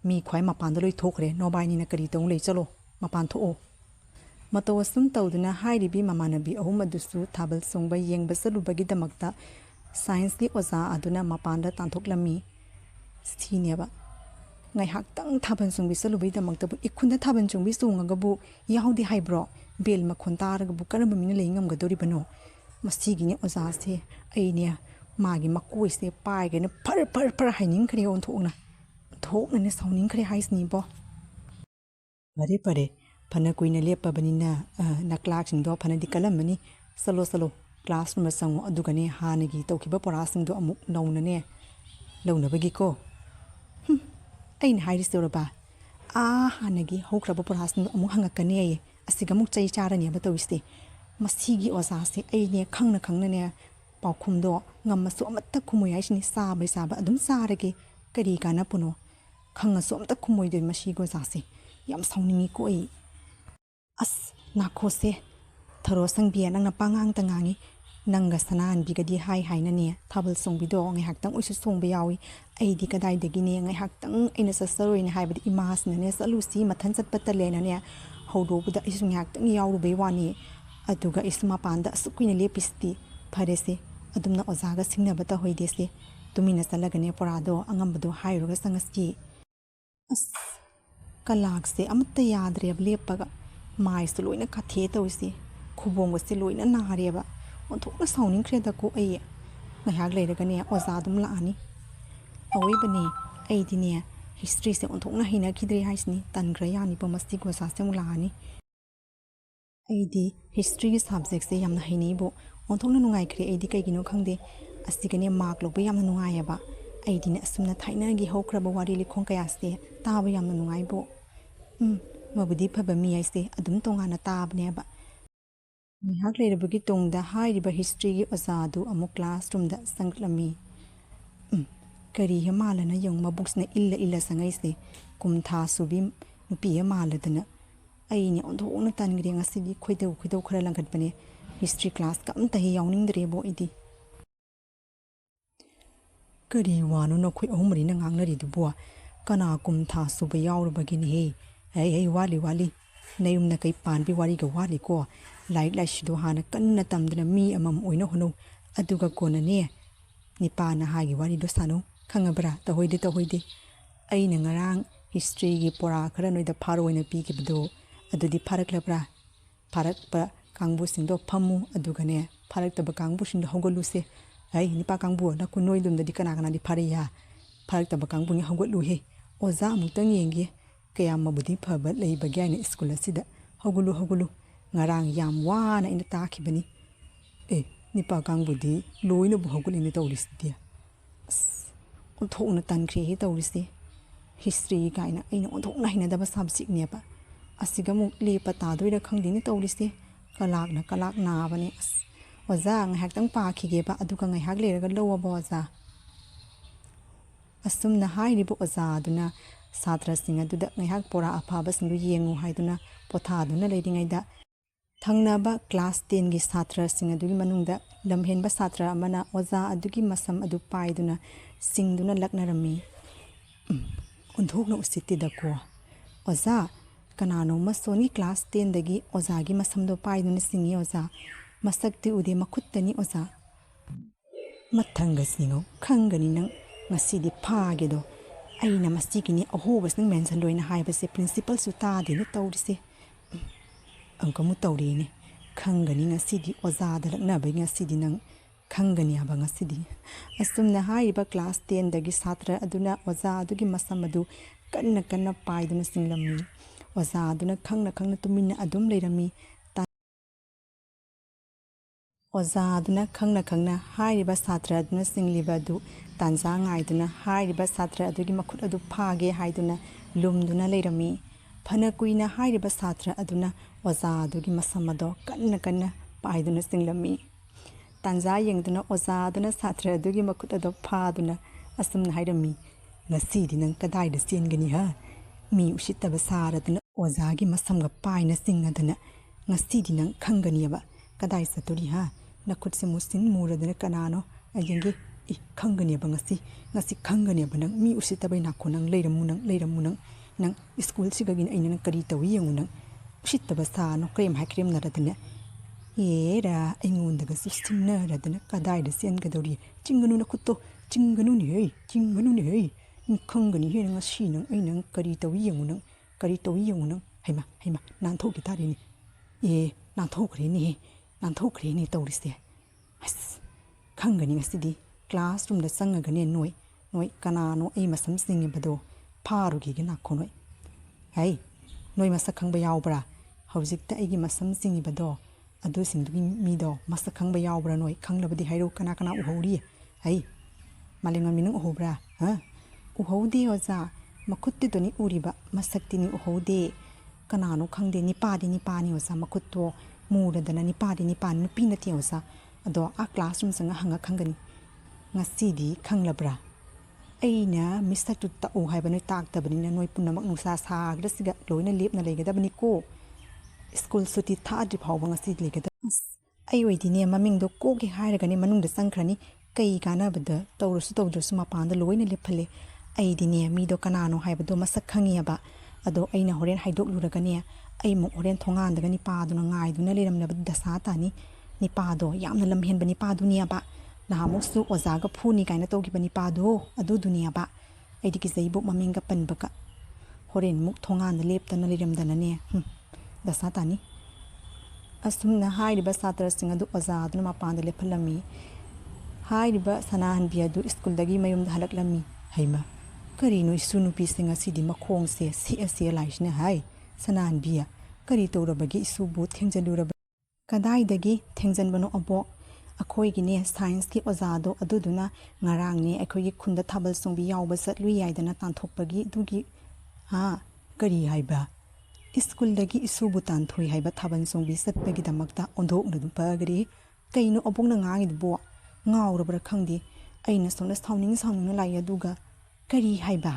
ꯃꯤ ꯈ꯭ꯋꯥꯏ ꯃꯄꯥꯟꯗ ꯂꯣꯏ ꯊꯣꯛꯈ꯭ꯔꯦ ꯅꯣꯕꯥꯏꯅꯤꯅ ꯀꯔꯤ ꯇꯧ ꯂꯩ ꯆꯠꯂꯣ ꯃꯄꯥꯟ ꯊꯣꯛꯑꯣ ꯃꯇꯧ ꯑꯁꯨꯝ ꯇꯧꯗꯨꯅ ꯍꯥꯏꯔꯤꯕꯤ ꯃꯃꯥꯟꯅꯕꯤ ꯑꯍꯨꯝ ꯑꯗꯨꯁꯨ ꯊꯥꯕꯜ ꯆꯣꯡꯕ ꯌꯦꯡꯕ ꯆꯠꯂꯨꯕꯒꯤꯗꯃꯛꯇ ꯁꯥꯏꯟꯁꯀꯤ ꯑꯣꯖꯥ ꯑꯗꯨꯅ ꯃꯄꯥꯟꯗ ꯇꯥꯟꯊꯣꯛꯂꯝꯃꯤ ꯁꯤꯅꯦꯕ ꯉꯥꯏꯍꯥꯛꯇꯪ ꯊꯥꯕꯜ ꯆꯣꯡꯕꯤ ꯆꯠꯂꯨꯕꯩꯗꯃꯛꯇꯕꯨ ꯏꯈꯨꯟꯗ ꯊꯥꯕꯜ ꯆꯣꯡꯕꯤ ꯆꯣꯡꯉꯒꯕꯨ ꯌꯥꯎꯗꯦ ꯍꯥꯏꯕ꯭ꯔꯣ ꯕꯦꯜ ꯃꯈꯣꯟ ꯇꯥꯔꯒꯕꯨ ꯀꯔꯝꯕ ꯃꯤꯅ ꯂꯩ ꯉꯝꯒꯗꯧꯔꯤꯕꯅꯣ ꯃꯁꯤꯒꯤꯅꯦ ꯑꯣꯖꯥꯁꯦ ꯑꯩꯅꯦ ꯃꯥꯒꯤ ꯃꯀꯣꯏꯁꯦ ꯄꯥꯏꯒꯦꯅ ꯐꯔ ꯍꯥꯏꯅꯤꯡꯈ꯭ꯔꯦ ꯑꯣꯟꯊꯣꯛꯅꯅꯦ ꯁꯥꯎꯅꯤꯡꯈ꯭ꯔꯦ ꯍꯥꯏꯁꯤꯅꯤꯕꯣ ꯐꯔꯦ ꯐꯅ ꯀꯨꯏꯅ ꯂꯦꯞꯄꯕꯅꯤꯅ ꯅꯀ꯭ꯂꯥꯛꯁꯤꯡꯗꯣ ꯐꯅꯗꯤ ꯀꯜꯂꯝꯃꯅꯤ ꯆꯠꯂꯣ ꯀ꯭ꯂꯥꯁꯔꯨꯝꯗ ꯆꯪꯉꯣ ꯑꯗꯨꯒꯅꯦ ꯍꯥꯟꯅꯒꯤ ꯇꯧꯈꯤꯕ ꯄꯣꯔꯥꯁꯤꯡꯗꯣ ꯑꯃꯨꯛ ꯅꯧꯅꯅꯦ ꯂꯧꯅꯕꯒꯤꯀꯣ ꯑꯩꯅ ꯍꯥꯏꯔꯤꯁꯤꯔꯕ ꯍꯥꯟꯅꯒꯤ ꯍꯧꯈ꯭ꯔꯕ ꯄꯣꯔꯥꯁꯤꯡꯗꯣ ꯑꯃꯨꯛ ꯍꯪꯉꯛꯀꯅꯤ ꯑꯩ ꯑꯁꯤꯒ ꯑꯃꯨꯛ ꯆꯩ ꯆꯥꯔꯅꯦꯕ ꯇꯧꯔꯤꯁꯦ ꯃꯁꯤꯒꯤ ꯑꯣꯖꯥꯁꯦ ꯑꯩꯅꯦ ꯈꯪꯅꯅꯦ ꯄꯥꯎꯈꯨꯝꯗꯣ ꯉꯝꯃꯁꯨ ꯑꯃꯠꯇ ꯈꯨꯝꯃꯣꯏ ꯍꯥꯏꯁꯤꯅꯤ ꯆꯥꯕ ꯑꯗꯨꯝ ꯆꯥꯔꯒꯦ ꯀꯔꯤ ꯀꯥꯟꯅꯕꯅꯣ ꯈꯪꯉꯁꯨ ꯑꯝꯇ ꯈꯨꯝꯃꯣꯏꯗꯣꯏ ꯃꯁꯤꯒꯤ ꯑꯣꯖꯥꯁꯦ ꯌꯥꯝ ꯁꯥꯎꯅꯤꯡꯉꯤꯀꯣ ꯑꯩ ꯑꯁ ꯅꯥꯈꯣꯁꯦ ꯊꯔꯣ ꯁꯪꯕꯤ ꯅꯪꯅ ꯄꯥꯉꯥꯡꯇ ꯉꯥꯡꯉꯤ ꯅꯪꯒ ꯁꯅꯥꯍꯟꯕꯤꯒꯗꯤ ꯍꯥꯏꯅꯅꯦ ꯊꯥꯕꯜ ꯆꯣꯡꯕꯤꯗꯣ ꯉꯥꯏꯍꯥꯛꯇꯪ ꯑꯣꯏꯁꯨ ꯆꯣꯡꯕ ꯌꯥꯎꯏ ꯑꯩꯗꯤ ꯀꯗꯥꯏꯗꯒꯤꯅꯦ ꯉꯥꯏꯍꯥꯛꯇꯪ ꯑꯩꯅ ꯆꯠꯆꯔꯣꯏꯅꯦ ꯍꯥꯏꯕꯗꯤ ꯏꯃꯥꯁꯤꯅꯅꯦ ꯆꯠꯂꯨꯁꯤ ꯃꯊꯟ ꯆꯠꯄ ꯇꯜꯂꯦꯅꯅꯦ ꯍꯧꯗꯣꯛꯄꯗ ꯑꯩꯁꯨ ꯉꯥꯏꯍꯥꯛꯇꯪ ꯌꯥꯎꯔꯨꯕꯩ ꯋꯥꯅꯤ ꯑꯗꯨꯒ ꯑꯩꯁꯨ ꯃꯄꯥꯟꯗ ꯑꯁꯨꯛ ꯀꯨꯏꯅ ꯂꯦꯞꯄꯤꯁꯤꯗꯤ ꯐꯔꯦꯁꯦ ꯑꯗꯨꯝꯅ ꯑꯣꯖꯥꯒ ꯁꯤꯡꯅꯕ ꯇꯧꯍꯣꯏꯗꯦꯁꯦ ꯇꯨꯃꯤꯟꯅ ꯆꯠꯂꯒꯅꯦ ꯄꯣꯔꯥꯗꯣ ꯑꯉꯝꯕꯗꯣ ꯍꯥꯏꯔꯨꯔꯒ ꯆꯪꯉꯁꯤ ꯑꯁ ꯀꯂꯥꯛꯁꯦ ꯑꯃꯠꯇ ꯌꯥꯗ꯭ꯔꯦꯕ ꯂꯦꯞꯄꯒ ꯃꯥꯏꯁꯨ ꯂꯣꯏꯅ ꯀꯥꯊꯦ ꯇꯧꯔꯤꯁꯤ ꯈꯨꯕꯣꯡꯒꯁꯦ ꯂꯣꯏꯅ ꯅꯥꯔꯦꯕ ꯑꯣꯟꯊꯣꯛꯅ ꯁꯥꯎꯅꯤꯡꯈ꯭ꯔꯦꯗꯀꯣ ꯑꯩ ꯉꯥꯏꯍꯥꯛ ꯂꯩꯔꯒꯅꯦ ꯑꯣꯖꯥ ꯑꯗꯨꯝ ꯂꯥꯛꯑꯅꯤ ꯑꯋꯣꯏꯕꯅꯦ ꯑꯩꯗꯤꯅꯦ ꯍꯤꯁꯇ꯭ꯔꯤꯁꯦ ꯑꯣꯟꯊꯣꯛꯅ ꯍꯩꯅꯈꯤꯗ꯭ꯔꯦ ꯍꯥꯏꯁꯤꯅꯤ ꯇꯟꯈ꯭ꯔ ꯌꯥꯅꯤꯕ ꯃꯁꯤꯒꯤ ꯑꯣꯖꯥꯁꯦ ꯑꯃꯨꯛ ꯂꯥꯛꯑꯅꯤ ꯑꯩꯗꯤ ꯍꯤꯁꯇ꯭ꯔꯤꯒꯤ ꯁꯕꯖꯦꯛꯁꯦ ꯌꯥꯝꯅ ꯍꯩꯅꯩꯕꯣ ꯑꯣꯟꯊꯣꯛꯅ ꯅꯨꯡꯉꯥꯏꯈ꯭ꯔꯦ ꯑꯩꯗꯤ ꯀꯩꯒꯤꯅꯣ ꯈꯪꯗꯦ ꯑꯁꯤꯒꯅꯦ ꯃꯥꯔꯛ ꯂꯧꯕ ꯌꯥꯝꯅ ꯅꯨꯡꯉꯥꯏꯌꯦꯕ ꯑꯩꯗꯤꯅꯦ ꯑꯁꯨꯝꯅ ꯊꯥꯏꯅꯒꯤ ꯍꯧꯈ꯭ꯔꯕ ꯋꯥꯔꯤ ꯂꯤꯈꯣꯡ ꯀꯌꯥꯁꯦ ꯇꯥꯕ ꯌꯥꯝꯅ ꯅꯨꯡꯉꯥꯏꯕꯣ ꯃꯕꯨꯗꯤ ꯐꯕ ꯃꯤ ꯍꯥꯏꯁꯦ ꯑꯗꯨꯝ ꯇꯣꯉꯥꯟꯅ ꯇꯥꯕꯅꯦꯕ ꯉꯥꯏꯍꯥꯛ ꯂꯩꯔꯕꯒꯤ ꯇꯨꯡꯗ ꯍꯥꯏꯔꯤꯕ ꯍꯤꯁꯇ꯭ꯔꯤꯒꯤ ꯑꯣꯖꯥ ꯑꯗꯨ ꯑꯃꯨꯛ ꯀ꯭ꯂꯥꯁꯔꯨꯝꯗ ꯆꯪꯂꯛꯂꯝꯃꯤ ꯀꯔꯤ ꯃꯥꯜꯂꯅ ꯌꯦꯡꯉꯨ ꯃꯕꯨꯛꯁꯤꯅ ꯏꯜꯂ ꯆꯪꯉꯛꯏꯁꯦ ꯀꯨꯝꯊꯥ ꯁꯨꯕꯤ ꯅꯨꯄꯤ ꯃꯥꯜꯂꯗꯅ ꯑꯩꯅꯦ ꯑꯣꯟꯊꯣꯛꯅ ꯇꯟꯈ꯭ꯔꯦ ꯉꯁꯤꯗꯤ ꯈꯣꯏꯗꯧ ꯈꯔ ꯂꯪꯈꯠꯄꯅꯦ ꯍꯤꯁꯇ꯭ꯔꯤ ꯀ꯭ꯂꯥꯁꯀ ꯑꯝꯇ ꯌꯥꯎꯅꯤꯡꯗ꯭ꯔꯦꯕꯣ ꯑꯩꯗꯤ ꯀꯔꯤ ꯋꯥꯅꯣ ꯅꯈꯣꯏ ꯑꯍꯨꯝ ꯃꯔꯤꯅ ꯉꯥꯡꯅꯔꯤꯗꯨꯕꯣ ꯀꯅꯥ ꯀꯨꯝꯊꯥ ꯁꯨꯕ ꯌꯥꯎꯔꯕꯒꯤꯅꯦꯍꯦ ꯍꯩ ꯋꯥꯠꯂꯤ ꯅꯌꯨꯝꯅ ꯀꯩ ꯄꯥꯟꯕꯤ ꯋꯥꯔꯤꯒ ꯋꯥꯠꯂꯤꯀꯣ ꯂꯥꯏꯔꯤꯛ ꯂꯥꯏꯁꯨꯗꯣ ꯍꯥꯟꯅ ꯀꯟꯅ ꯇꯝꯗꯅ ꯃꯤ ꯑꯃꯃꯝ ꯑꯣꯏꯅ ꯍꯣꯠꯅꯧ ꯑꯗꯨꯒ ꯀꯣꯟꯅꯅꯦ ꯅꯤꯄꯥ ꯅꯍꯥꯒꯤ ꯋꯥꯔꯤꯗꯣ ꯁꯥꯟꯅꯧ ꯈꯪꯉꯕ꯭ꯔꯥ ꯇꯧꯍꯣꯏꯗꯦ ꯑꯩꯅ ꯉꯔꯥꯡ ꯍꯤꯁꯇ꯭ꯔꯤꯒꯤ ꯄꯣꯔꯥ ꯈꯔ ꯅꯣꯏꯗ ꯐꯥꯔꯣꯏꯅ ꯄꯤꯈꯤꯕꯗꯣ ꯑꯗꯨꯗꯤ ꯐꯥꯔꯛꯂꯕ꯭ꯔꯥ ꯐꯥꯔꯛꯄ ꯀꯥꯡꯕꯨꯁꯤꯡꯗꯣ ꯐꯝꯃꯨ ꯑꯗꯨꯒꯅꯦ ꯐꯥꯔꯛꯇꯕ ꯀꯥꯡꯕꯨꯁꯤꯡꯗꯣ ꯍꯧꯒꯠꯂꯨꯁꯦ ꯅꯤꯄꯥ ꯀꯥꯡꯕꯨ ꯅꯣꯏ ꯂꯣꯝꯗꯗꯤ ꯀꯅꯥꯗꯤ ꯐꯥꯔꯛꯏ ꯐꯥꯔꯛꯇꯕ ꯀꯥꯡꯕꯨꯅꯤ ꯍꯧꯒꯠꯂꯨꯍꯦ ꯑꯣꯖꯥ ꯑꯃꯨꯛꯇꯪ ꯌꯦꯡꯒꯦ ꯀꯌꯥꯃꯕꯨꯗꯤ ꯐꯕ ꯂꯩꯕꯒꯦ ꯍꯥꯏꯅ ꯁ꯭ꯀꯨꯜ ꯑꯁꯤꯗ ꯍꯧꯒꯠꯂꯨ ꯉꯔꯥꯡ ꯌꯥꯝ ꯋꯥꯅ ꯑꯩꯅ ꯇꯥꯈꯤꯕꯅꯤ ꯅꯤꯄꯥ ꯀꯥꯡꯕꯨꯗꯤ ꯂꯣꯏꯅꯕꯨ ꯍꯧꯒꯠꯂꯤꯅꯦ ꯇꯧꯔꯤꯁꯤꯗꯤ ꯑꯁ ꯑꯣꯟꯊꯣꯛꯅ ꯇꯟꯈ꯭ꯔꯦꯍꯦ ꯇꯧꯔꯤꯁꯦ ꯍꯤꯁꯇ꯭ꯔꯤ ꯀꯥꯏꯅ ꯑꯩꯅ ꯑꯣꯟꯊꯣꯛꯅ ꯍꯩꯅꯗꯕ ꯁꯕꯖꯦꯛꯅꯦꯕ ꯑꯁꯤꯒ ꯑꯃꯨꯛ ꯂꯦꯞꯄ ꯇꯥꯗꯣꯏꯔꯥ ꯈꯪꯗꯦꯅꯦ ꯇꯧꯔꯤꯁꯦ ꯀꯂꯥꯛ ꯅꯥꯕꯅꯦ ꯑꯁ ꯑꯣꯖꯥ ꯉꯥꯏꯍꯥꯛꯇꯪ ꯄꯥꯈꯤꯒꯦꯕ ꯑꯗꯨꯒ ꯉꯥꯏꯍꯥꯛ ꯂꯩꯔꯒ ꯂꯧꯑꯣꯕ ꯑꯣꯖꯥ ꯑꯁꯨꯝꯅ ꯍꯥꯏꯔꯤꯕ ꯑꯣꯖꯥ ꯑꯗꯨꯅ ꯁꯥꯇ꯭ꯔꯁꯤꯡ ꯑꯗꯨꯗ ꯉꯥꯏꯍꯥꯛ ꯄꯣꯔꯥ ꯑꯐꯕꯁꯤꯡꯗꯨ ꯌꯦꯡꯉꯨ ꯍꯥꯏꯗꯨꯅ ꯄꯣꯊꯥꯗꯨꯅ ꯂꯩꯔꯤꯉꯩꯗ ꯊꯪꯅꯕ ꯀ꯭ꯂꯥꯁ 10ꯒꯤ ꯁꯥꯇ꯭ꯔꯁꯤꯡ ꯑꯗꯨꯒꯤ ꯃꯅꯨꯡꯗ ꯂꯝꯍꯦꯟꯕ ꯁꯥꯇ꯭ꯔ ꯑꯃꯅ ꯑꯣꯖꯥ ꯑꯗꯨꯒꯤ ꯃꯁꯝ ꯑꯗꯨ ꯄꯥꯏꯗꯨꯅ ꯁꯤꯡꯗꯨꯅ ꯂꯛꯅꯔꯝꯃꯤ ꯑꯣꯟꯊꯣꯛꯅ ꯎꯁꯤꯠꯇꯦꯗꯀꯣ ꯑꯣꯖꯥ ꯀꯅꯥꯅꯣꯝꯃ ꯁꯣꯟꯒꯤ ꯀ꯭ꯂꯥꯁ 10ꯗꯒꯤ ꯑꯣꯖꯥꯒꯤ ꯃꯁꯝꯗꯣ ꯄꯥꯏꯗꯨꯅ ꯁꯤꯡꯉꯤ ꯑꯣꯖꯥ masakti ude makuttani oza mathanga singo khangani nang ngasidi phage do aina masigini ahobas nang mention loina haibase principal su ta de ne tawrise angkamu tawrine khangani ngasidi oza da laknabagi ngasidi nang khangani aba ngasidi asumna haiba class 10 dagi satra aduna oza adugi masam adu kanna kanna paiduna singlammi oza aduna khangna tuminna adum leirami oza aduna khangna hairiba satra aduna singliba adu tanza ngaiduna hairiba satra adugi makhut adu phage haiduna lumduna leirami phana kuina hairiba satra aduna oza adugi masamado kanna paiduna singlami tanza yengduna oza aduna satra adugi makhut adu phaduna asumna hairami ngasidi nang kadai da sengani ha mi ushitaba saraduna oza gi masamga paina singaduna ngasidi nang khangani aba kadai satori ha nakhut se musin muradana kanano ayenge khangani aba ngasi khangani aba nang mi usitabai nakho nang leiramu nang school sigagin aina nang kari tawi yengu nang usitaba sa no krem ha krem naradana era aingondaga sustinna radana kadai da sen gadori chinganu nakhutto chinganu ni hey ni khangani he ngasi nang aina kari tawi yengu nang haima nan thoki tari ni nan thokre ni tawrise as khangani ngasidi classroom da sangagane noi kanano ai masam singi bado pharugi gi nakho noi hai noi masak khangba yawbra hawjikta aigi masam singi bado adu singdugi mido masak khangba yawbra noi khanglabadi hairo kana uhori hai malenga minung uhobra ha uhode oza makhutti doni uriba masakti ni uhode kanano khangde ni pani oza makhutto muradana ni pan nupi nati oza ado a classroom sanga hanga khangani ngasidi khanglabra aina mr tu ta o haiba noi tak tabani na noi punamak nusa sagra siga loina lepna legadabani ko school suti thadi phawba ngasi legada ai oidine maming do ko ge hairaga ni manung da sangkhrani kai kana bada tawrusu mapanda loina lephale ai dine mi do kanano haiba do masak khangi aba ado aina horen haidok luraga ne ai mu horen thongan daga ni pa duna ngai duna leramna bada sa tani ni pa do yamna lamhen bani pa dunia ba na musu ozaga phuni kaina togi bani pa do adu dunia ba ai diki zeibu maminga panbaka horen muk thongan leptana leramdana ne da sa tani asumna hairiba satra singa du oza duna mapanda lephalami hairiba sanahan bia du school dagi mayum da halaklami haima kari no isunu pi singa sidi makhong se si laisna hai sanan bia kari torabagi isubu thengjaluraba kadai dagi thengjanbano abo akhoi gi ne science ki ozado aduduna ngarang ne akhoi gi khunda thabal songbi yawba satlu yaidana tanthokpagi dugi ha kari haiba school dagi isubu tanthoi haiba thaban songbi satpagi damakta ondok na dum pagri kaino obong na ngangi bo ngawrabra khangdi aina songna sawning lai aduga kari haiba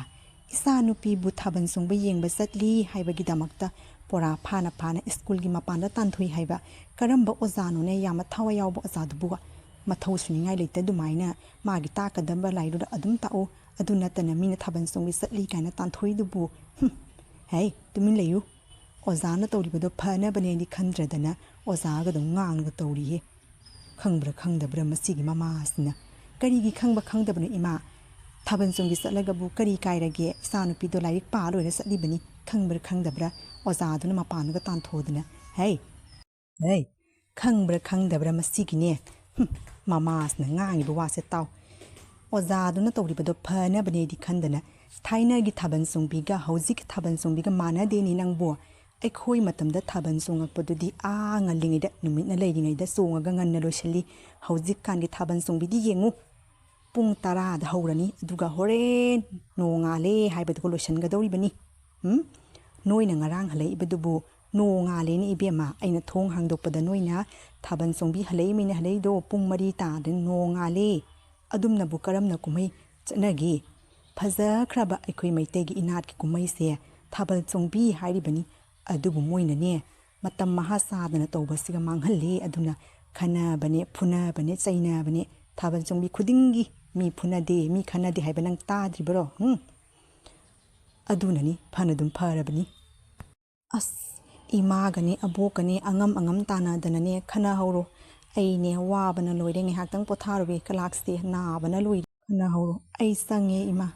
isa nupi bu thaban songba yengba satli haibagi damakta pora phana school gi mapanda tanthoi haiba karamba ozano ne yama thawa yawba azadu buga mathau suningai leite dumaina magi ta kadamba lairu adum tao aduna tana mina thaban songbi satli kaina tanthoi dubu hey tumin leyu ozana tawribodo phana bane ni khandradana ozaga dum ngang ga tawri he khangbra khangdabra masigi mama asna kari gi khangba khangdabna ima thaban songbi satlaga bu kari kairage sanu pido laik pa loina satli bani khangbra khangdabra oza aduna mapanaga tanthodna hey khangbra khangdabra masigi ne mama asna ngangi bu wase taw oza aduna tawribodo phana bane di khandana thaina gi thaban songbi ga hauzik thaban songbi ga mana de ni nangbo aikhoi matamda thaban songapodudi a ngalingida numina leiringaida songaga nganna loisali hauzik kan gi thaban songbi di yengu pung 10 da hawrani aduga horen nongale haibadu loishan ga dawri bani noina ngarang halai ibadubu nongale ni ibema aina thong hangdokpada noina thaban songbi halai mina halai do pung 3 ta den nongale adumna bu karamna kumai chanagi phaza khraba aikhoi maitegi inat ki kumai se thabal songbi hairi bani adubu moina ne matam mahasadana tawbasiga manghalle aduna khana bane phuna bane chaina bane thabal songbi khudingi mi phuna de mi khana de haibanang tadribro adunani phanadum pharabani as ima gani abokani angam tanadana ne khana hawro ꯑꯩꯅꯦ ꯋꯥꯕꯅ ꯂꯣꯏꯔꯦ ꯉꯥꯏꯍꯥꯛꯇꯪ ꯄꯣꯊꯥꯔꯨꯒꯦ ꯀ꯭ꯂꯥꯁꯁꯦ ꯅꯥꯕꯅ ꯂꯣꯏꯔꯦ ꯈꯟꯅꯍꯧꯔꯣ ꯑꯩ ꯆꯪꯉꯦ ꯏꯃꯥ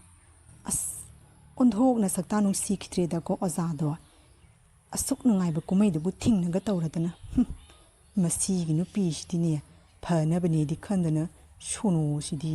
ꯑꯁ ꯑꯣꯟꯊꯣꯛꯅ ꯁꯛꯇꯥ ꯅꯨꯡꯁꯤꯈꯤꯗ꯭ꯔꯦꯗꯀꯣ ꯑꯣꯖꯥꯗꯣ ꯑꯁꯨꯛ ꯅꯨꯡꯉꯥꯏꯕ ꯀꯨꯝꯍꯩꯗꯨꯕꯨ ꯊꯤꯡꯅꯒ ꯇꯧꯔꯗꯅ ꯃꯁꯤꯒꯤ ꯅꯨꯄꯤꯁꯤꯗꯤꯅꯦ ꯐꯅꯕꯅꯦꯗꯤ ꯈꯟꯗꯅ ꯁꯣꯅꯣꯁꯤꯗꯤ